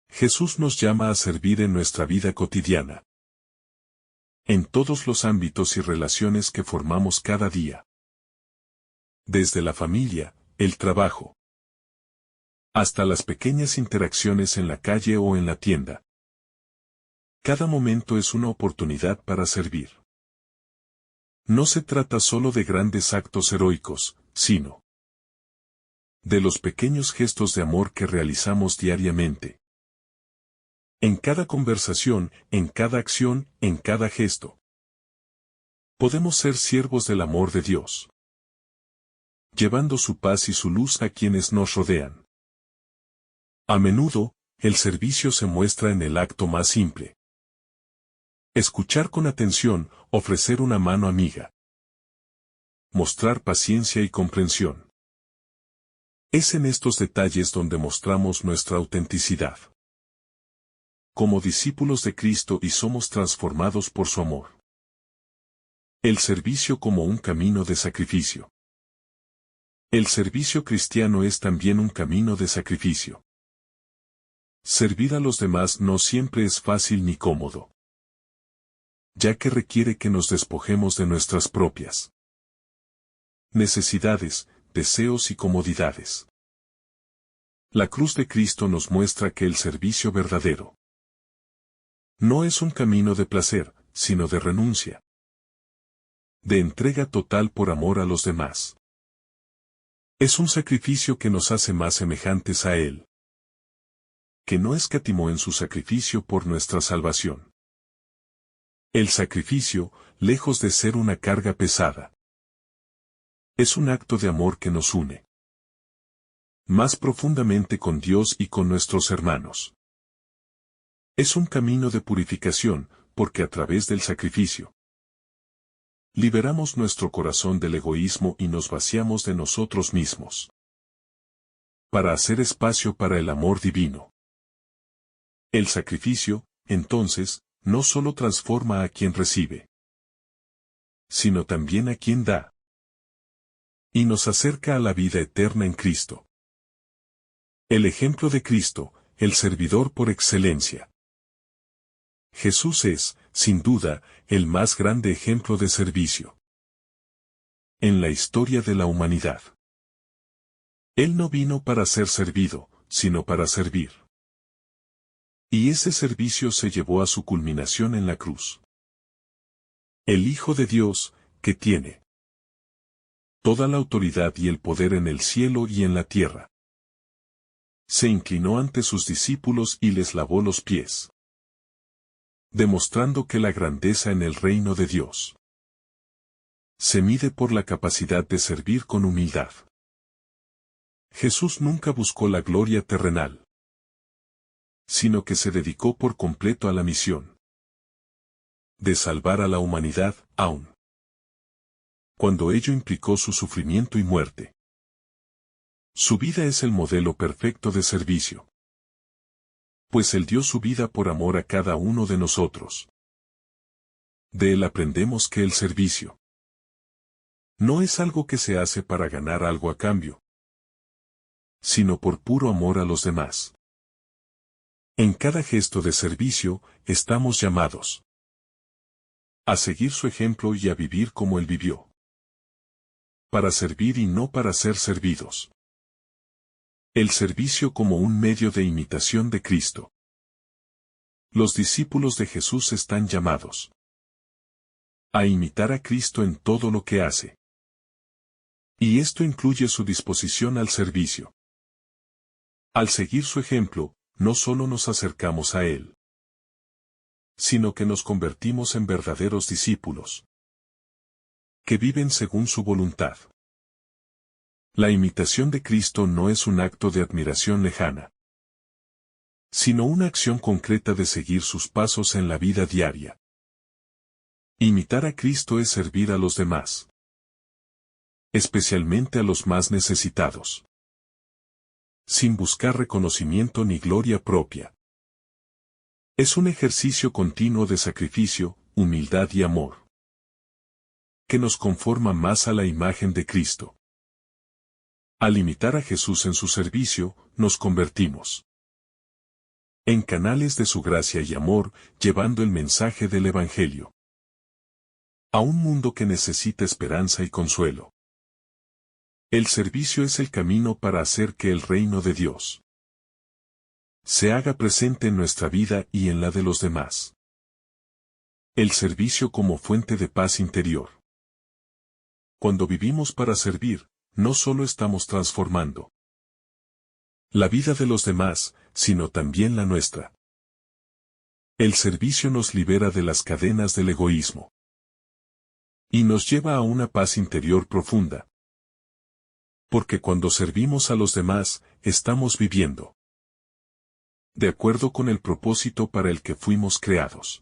Jesús nos llama a servir en nuestra vida cotidiana, en todos los ámbitos y relaciones que formamos cada día. Desde la familia, el trabajo, hasta las pequeñas interacciones en la calle o en la tienda. Cada momento es una oportunidad para servir. No se trata solo de grandes actos heroicos, sino de los pequeños gestos de amor que realizamos diariamente. En cada conversación, en cada acción, en cada gesto. Podemos ser siervos del amor de Dios, llevando su paz y su luz a quienes nos rodean. A menudo, el servicio se muestra en el acto más simple. Escuchar con atención, ofrecer una mano amiga. Mostrar paciencia y comprensión. Es en estos detalles donde mostramos nuestra autenticidad como discípulos de Cristo y somos transformados por su amor. El servicio como un camino de sacrificio. El servicio cristiano es también un camino de sacrificio. Servir a los demás no siempre es fácil ni cómodo, ya que requiere que nos despojemos de nuestras propias necesidades, deseos y comodidades. La cruz de Cristo nos muestra que el servicio verdadero no es un camino de placer, sino de renuncia, de entrega total por amor a los demás. Es un sacrificio que nos hace más semejantes a Él, que no escatimó en su sacrificio por nuestra salvación. El sacrificio, lejos de ser una carga pesada, es un acto de amor que nos une más profundamente con Dios y con nuestros hermanos. Es un camino de purificación, porque a través del sacrificio liberamos nuestro corazón del egoísmo y nos vaciamos de nosotros mismos, para hacer espacio para el amor divino. El sacrificio, entonces, no solo transforma a quien recibe, sino también a quien da, y nos acerca a la vida eterna en Cristo. El ejemplo de Cristo, el servidor por excelencia. Jesús es, sin duda, el más grande ejemplo de servicio en la historia de la humanidad. Él no vino para ser servido, sino para servir. Y ese servicio se llevó a su culminación en la cruz. El Hijo de Dios, que tiene toda la autoridad y el poder en el cielo y en la tierra, se inclinó ante sus discípulos y les lavó los pies, demostrando que la grandeza en el reino de Dios se mide por la capacidad de servir con humildad. Jesús nunca buscó la gloria terrenal, sino que se dedicó por completo a la misión de salvar a la humanidad, aun cuando ello implicó su sufrimiento y muerte. Su vida es el modelo perfecto de servicio, pues Él dio su vida por amor a cada uno de nosotros. De Él aprendemos que el servicio no es algo que se hace para ganar algo a cambio, sino por puro amor a los demás. En cada gesto de servicio, estamos llamados a seguir su ejemplo y a vivir como Él vivió, para servir y no para ser servidos. El servicio como un medio de imitación de Cristo. Los discípulos de Jesús están llamados a imitar a Cristo en todo lo que hace. Y esto incluye su disposición al servicio. Al seguir su ejemplo, no solo nos acercamos a Él, sino que nos convertimos en verdaderos discípulos, que viven según su voluntad. La imitación de Cristo no es un acto de admiración lejana, sino una acción concreta de seguir sus pasos en la vida diaria. Imitar a Cristo es servir a los demás, especialmente a los más necesitados, sin buscar reconocimiento ni gloria propia. Es un ejercicio continuo de sacrificio, humildad y amor, que nos conforma más a la imagen de Cristo. Al imitar a Jesús en su servicio, nos convertimos en canales de su gracia y amor, llevando el mensaje del Evangelio a un mundo que necesita esperanza y consuelo. El servicio es el camino para hacer que el reino de Dios se haga presente en nuestra vida y en la de los demás. El servicio como fuente de paz interior. Cuando vivimos para servir, no solo estamos transformando la vida de los demás, sino también la nuestra. El servicio nos libera de las cadenas del egoísmo y nos lleva a una paz interior profunda. Porque cuando servimos a los demás, estamos viviendo de acuerdo con el propósito para el que fuimos creados.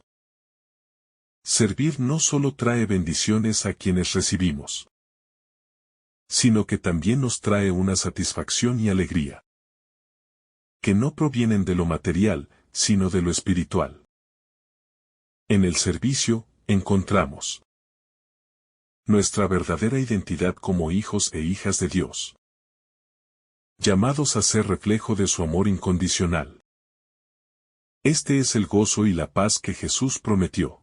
Servir no solo trae bendiciones a quienes recibimos, sino que también nos trae una satisfacción y alegría, que no provienen de lo material, sino de lo espiritual. En el servicio, encontramos nuestra verdadera identidad como hijos e hijas de Dios, llamados a ser reflejo de su amor incondicional. Este es el gozo y la paz que Jesús prometió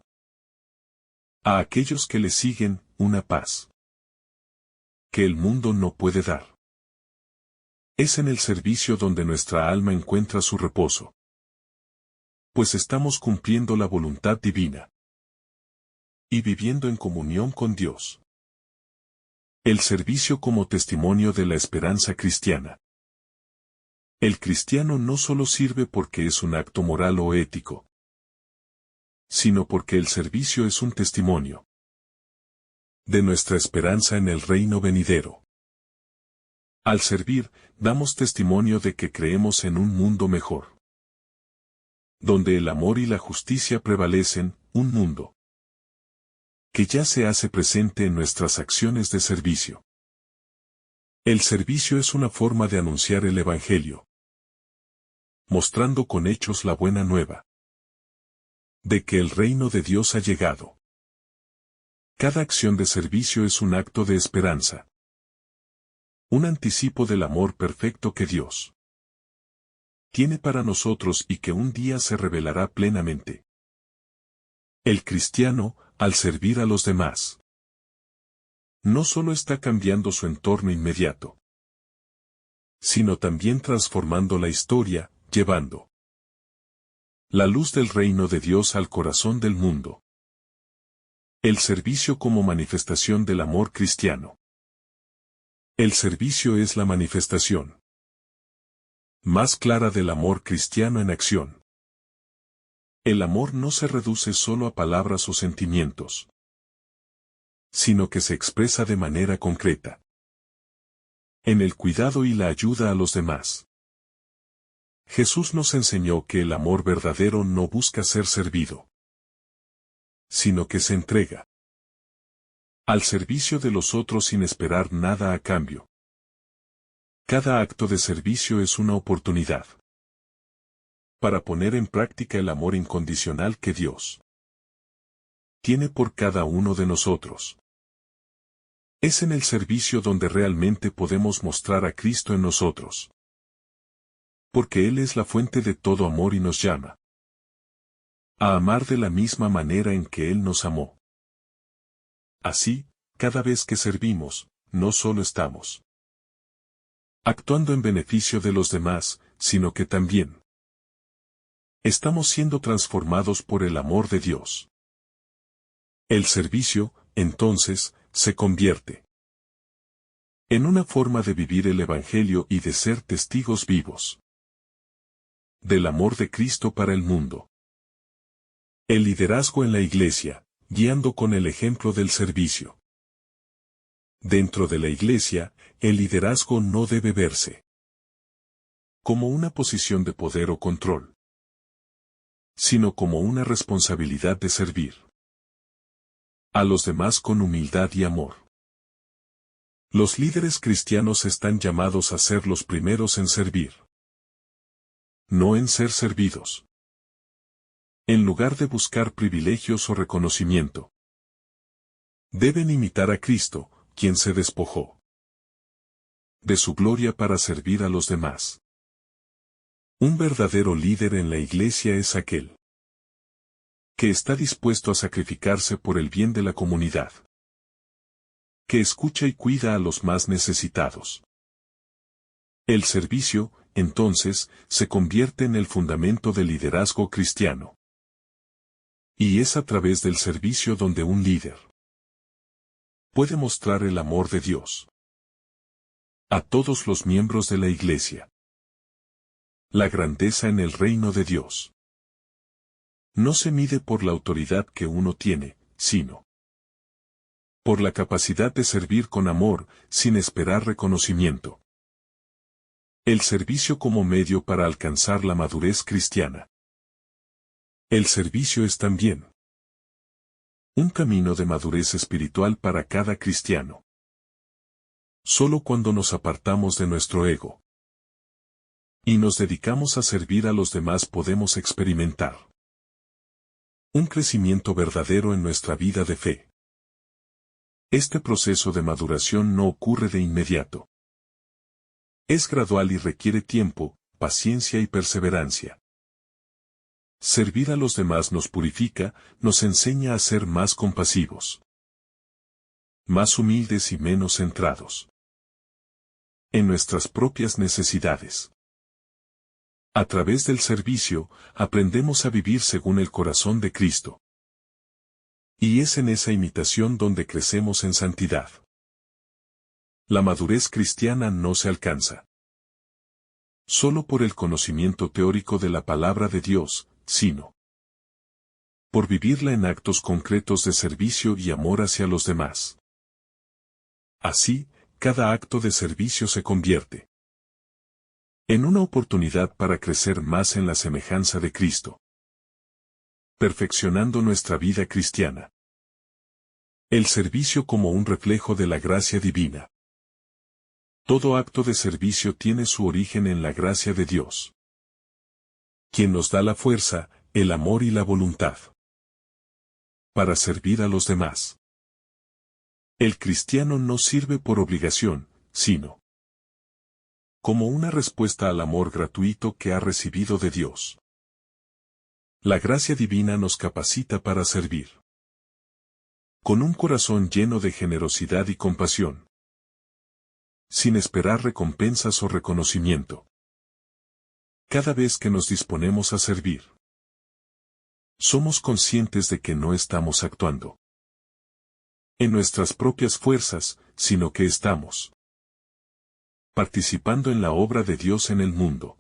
a aquellos que le siguen, una paz que el mundo no puede dar. Es en el servicio donde nuestra alma encuentra su reposo, pues estamos cumpliendo la voluntad divina y viviendo en comunión con Dios. El servicio como testimonio de la esperanza cristiana. El cristiano no solo sirve porque es un acto moral o ético, sino porque el servicio es un testimonio de nuestra esperanza en el reino venidero. Al servir, damos testimonio de que creemos en un mundo mejor, donde el amor y la justicia prevalecen, un mundo que ya se hace presente en nuestras acciones de servicio. El servicio es una forma de anunciar el Evangelio, mostrando con hechos la buena nueva de que el reino de Dios ha llegado. Cada acción de servicio es un acto de esperanza, un anticipo del amor perfecto que Dios tiene para nosotros y que un día se revelará plenamente. El cristiano, al servir a los demás, no solo está cambiando su entorno inmediato, sino también transformando la historia, llevando la luz del reino de Dios al corazón del mundo. El servicio como manifestación del amor cristiano. El servicio es la manifestación más clara del amor cristiano en acción. El amor no se reduce solo a palabras o sentimientos, sino que se expresa de manera concreta en el cuidado y la ayuda a los demás. Jesús nos enseñó que el amor verdadero no busca ser servido, sino que se entrega al servicio de los otros sin esperar nada a cambio. Cada acto de servicio es una oportunidad para poner en práctica el amor incondicional que Dios tiene por cada uno de nosotros. Es en el servicio donde realmente podemos mostrar a Cristo en nosotros, porque Él es la fuente de todo amor y nos llama a amar de la misma manera en que Él nos amó. Así, cada vez que servimos, no solo estamos actuando en beneficio de los demás, sino que también estamos siendo transformados por el amor de Dios. El servicio, entonces, se convierte en una forma de vivir el Evangelio y de ser testigos vivos del amor de Cristo para el mundo. El liderazgo en la iglesia, guiando con el ejemplo del servicio. Dentro de la iglesia, el liderazgo no debe verse como una posición de poder o control, sino como una responsabilidad de servir a los demás con humildad y amor. Los líderes cristianos están llamados a ser los primeros en servir, no en ser servidos. En lugar de buscar privilegios o reconocimiento, deben imitar a Cristo, quien se despojó de su gloria para servir a los demás. Un verdadero líder en la iglesia es aquel que está dispuesto a sacrificarse por el bien de la comunidad, que escucha y cuida a los más necesitados. El servicio, entonces, se convierte en el fundamento del liderazgo cristiano. Y es a través del servicio donde un líder puede mostrar el amor de Dios a todos los miembros de la iglesia. La grandeza en el reino de Dios no se mide por la autoridad que uno tiene, sino por la capacidad de servir con amor, sin esperar reconocimiento. El servicio como medio para alcanzar la madurez cristiana. El servicio es también un camino de madurez espiritual para cada cristiano. Solo cuando nos apartamos de nuestro ego y nos dedicamos a servir a los demás podemos experimentar un crecimiento verdadero en nuestra vida de fe. Este proceso de maduración no ocurre de inmediato. Es gradual y requiere tiempo, paciencia y perseverancia. Servir a los demás nos purifica, nos enseña a ser más compasivos, más humildes y menos centrados en nuestras propias necesidades. A través del servicio, aprendemos a vivir según el corazón de Cristo. Y es en esa imitación donde crecemos en santidad. La madurez cristiana no se alcanza solo por el conocimiento teórico de la palabra de Dios, sino por vivirla en actos concretos de servicio y amor hacia los demás. Así, cada acto de servicio se convierte en una oportunidad para crecer más en la semejanza de Cristo, perfeccionando nuestra vida cristiana. El servicio como un reflejo de la gracia divina. Todo acto de servicio tiene su origen en la gracia de Dios, quien nos da la fuerza, el amor y la voluntad para servir a los demás. El cristiano no sirve por obligación, sino como una respuesta al amor gratuito que ha recibido de Dios. La gracia divina nos capacita para servir con un corazón lleno de generosidad y compasión, sin esperar recompensas o reconocimiento. Cada vez que nos disponemos a servir, somos conscientes de que no estamos actuando en nuestras propias fuerzas, sino que estamos participando en la obra de Dios en el mundo.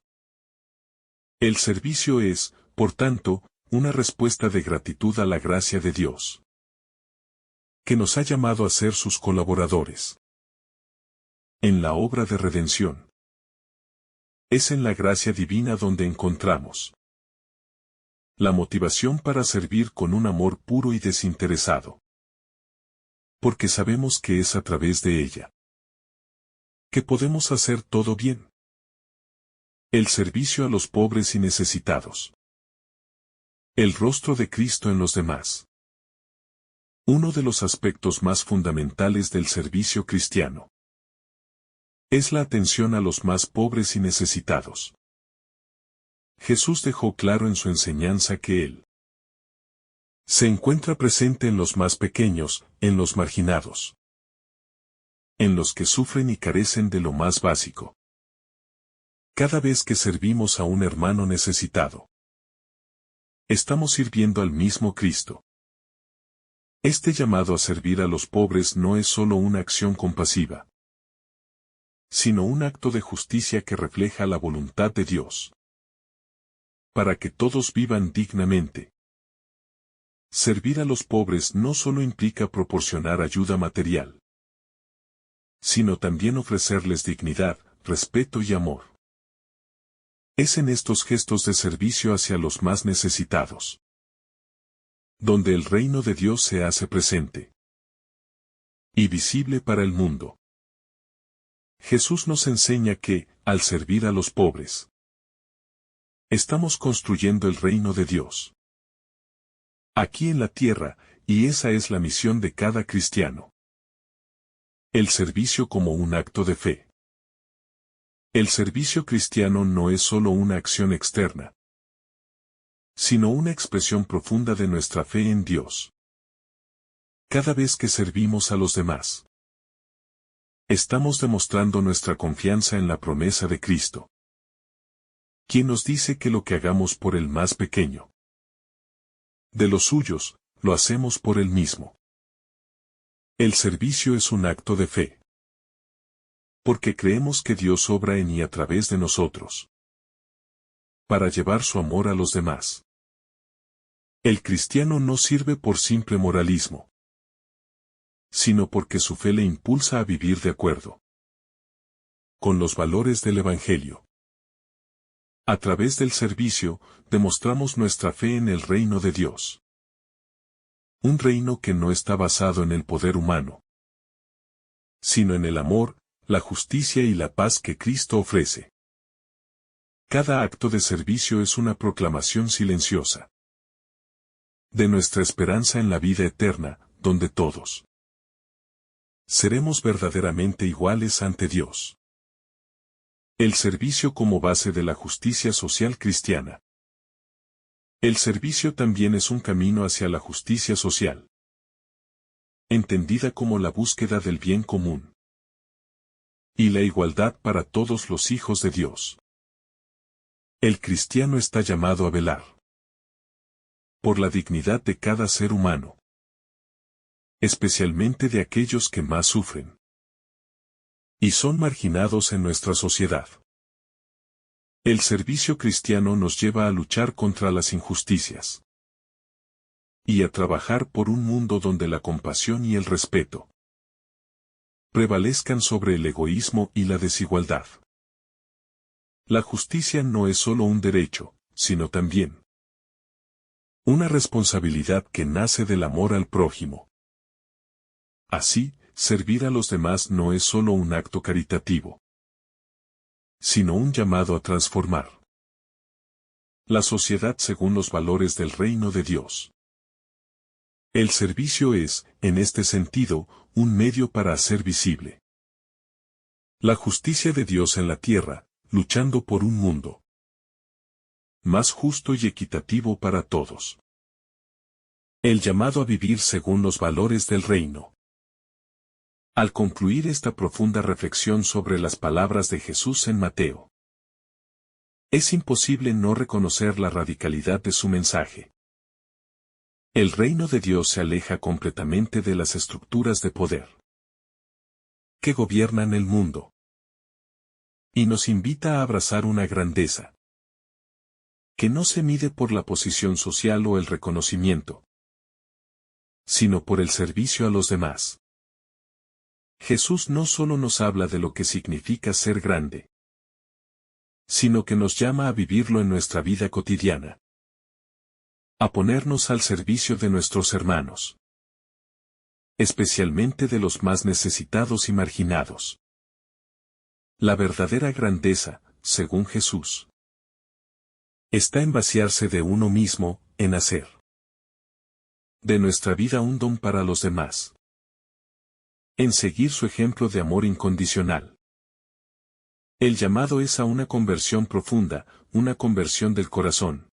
El servicio es, por tanto, una respuesta de gratitud a la gracia de Dios, que nos ha llamado a ser sus colaboradores en la obra de redención. Es en la gracia divina donde encontramos la motivación para servir con un amor puro y desinteresado, porque sabemos que es a través de ella que podemos hacer todo bien. El servicio a los pobres y necesitados. El rostro de Cristo en los demás. Uno de los aspectos más fundamentales del servicio cristiano es la atención a los más pobres y necesitados. Jesús dejó claro en su enseñanza que Él se encuentra presente en los más pequeños, en los marginados, en los que sufren y carecen de lo más básico. Cada vez que servimos a un hermano necesitado, estamos sirviendo al mismo Cristo. Este llamado a servir a los pobres no es solo una acción compasiva, sino un acto de justicia que refleja la voluntad de Dios, para que todos vivan dignamente. Servir a los pobres no solo implica proporcionar ayuda material, sino también ofrecerles dignidad, respeto y amor. Es en estos gestos de servicio hacia los más necesitados donde el reino de Dios se hace presente y visible para el mundo. Jesús nos enseña que, al servir a los pobres, estamos construyendo el reino de Dios aquí en la tierra, y esa es la misión de cada cristiano. El servicio como un acto de fe. El servicio cristiano no es solo una acción externa, sino una expresión profunda de nuestra fe en Dios. Cada vez que servimos a los demás, estamos demostrando nuestra confianza en la promesa de Cristo, quien nos dice que lo que hagamos por el más pequeño de los suyos, lo hacemos por él mismo. El servicio es un acto de fe, porque creemos que Dios obra en y a través de nosotros, para llevar su amor a los demás. El cristiano no sirve por simple moralismo, sino porque su fe le impulsa a vivir de acuerdo con los valores del Evangelio. A través del servicio, demostramos nuestra fe en el reino de Dios. Un reino que no está basado en el poder humano, sino en el amor, la justicia y la paz que Cristo ofrece. Cada acto de servicio es una proclamación silenciosa de nuestra esperanza en la vida eterna, donde todos seremos verdaderamente iguales ante Dios. El servicio como base de la justicia social cristiana. El servicio también es un camino hacia la justicia social, entendida como la búsqueda del bien común y la igualdad para todos los hijos de Dios. El cristiano está llamado a velar por la dignidad de cada ser humano, especialmente de aquellos que más sufren y son marginados en nuestra sociedad. El servicio cristiano nos lleva a luchar contra las injusticias y a trabajar por un mundo donde la compasión y el respeto prevalezcan sobre el egoísmo y la desigualdad. La justicia no es solo un derecho, sino también una responsabilidad que nace del amor al prójimo. Así, servir a los demás no es solo un acto caritativo, sino un llamado a transformar la sociedad según los valores del reino de Dios. El servicio es, en este sentido, un medio para hacer visible la justicia de Dios en la tierra, luchando por un mundo más justo y equitativo para todos. El llamado a vivir según los valores del reino. Al concluir esta profunda reflexión sobre las palabras de Jesús en Mateo, es imposible no reconocer la radicalidad de su mensaje. El reino de Dios se aleja completamente de las estructuras de poder que gobiernan el mundo, y nos invita a abrazar una grandeza que no se mide por la posición social o el reconocimiento, sino por el servicio a los demás. Jesús no solo nos habla de lo que significa ser grande, sino que nos llama a vivirlo en nuestra vida cotidiana, a ponernos al servicio de nuestros hermanos, especialmente de los más necesitados y marginados. La verdadera grandeza, según Jesús, está en vaciarse de uno mismo, en hacer de nuestra vida un don para los demás, en seguir su ejemplo de amor incondicional. El llamado es a una conversión profunda, una conversión del corazón,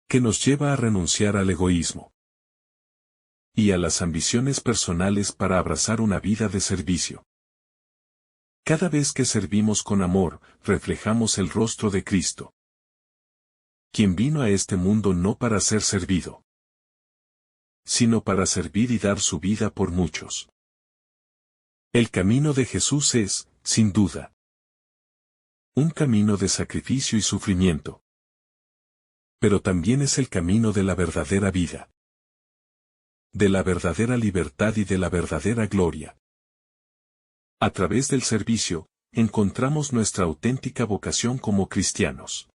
que nos lleva a renunciar al egoísmo y a las ambiciones personales para abrazar una vida de servicio. Cada vez que servimos con amor, reflejamos el rostro de Cristo, quien vino a este mundo no para ser servido, sino para servir y dar su vida por muchos. El camino de Jesús es, sin duda, un camino de sacrificio y sufrimiento, pero también es el camino de la verdadera vida. de la verdadera libertad y de la verdadera gloria. A través del servicio, encontramos nuestra auténtica vocación como cristianos.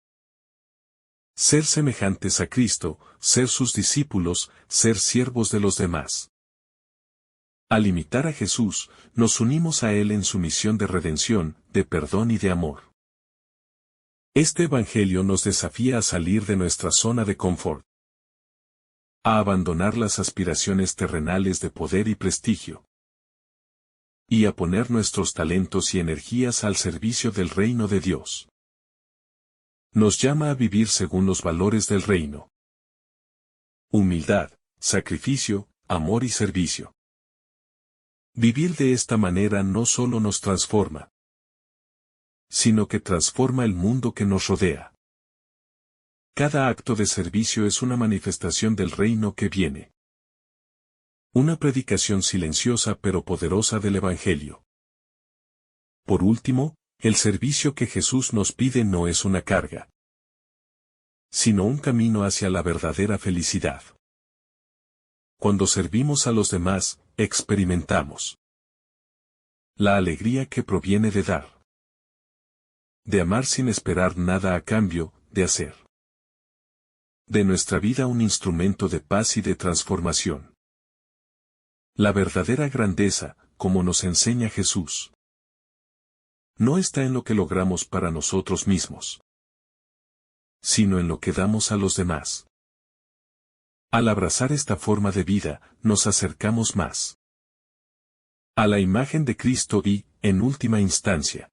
Ser semejantes a Cristo, ser sus discípulos, ser siervos de los demás. Al imitar a Jesús, nos unimos a Él en su misión de redención, de perdón y de amor. Este Evangelio nos desafía a salir de nuestra zona de confort, a abandonar las aspiraciones terrenales de poder y prestigio, y a poner nuestros talentos y energías al servicio del reino de Dios. Nos llama a vivir según los valores del reino: humildad, sacrificio, amor y servicio. Vivir de esta manera no solo nos transforma, sino que transforma el mundo que nos rodea. Cada acto de servicio es una manifestación del reino que viene. Una predicación silenciosa pero poderosa del Evangelio. Por último, el servicio que Jesús nos pide no es una carga, sino un camino hacia la verdadera felicidad. Cuando servimos a los demás, experimentamos la alegría que proviene de dar, de amar sin esperar nada a cambio, de hacer de nuestra vida un instrumento de paz y de transformación. La verdadera grandeza, como nos enseña Jesús, no está en lo que logramos para nosotros mismos, sino en lo que damos a los demás. Al abrazar esta forma de vida, nos acercamos más a la imagen de Cristo y, en última instancia,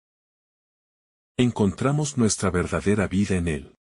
encontramos nuestra verdadera vida en Él.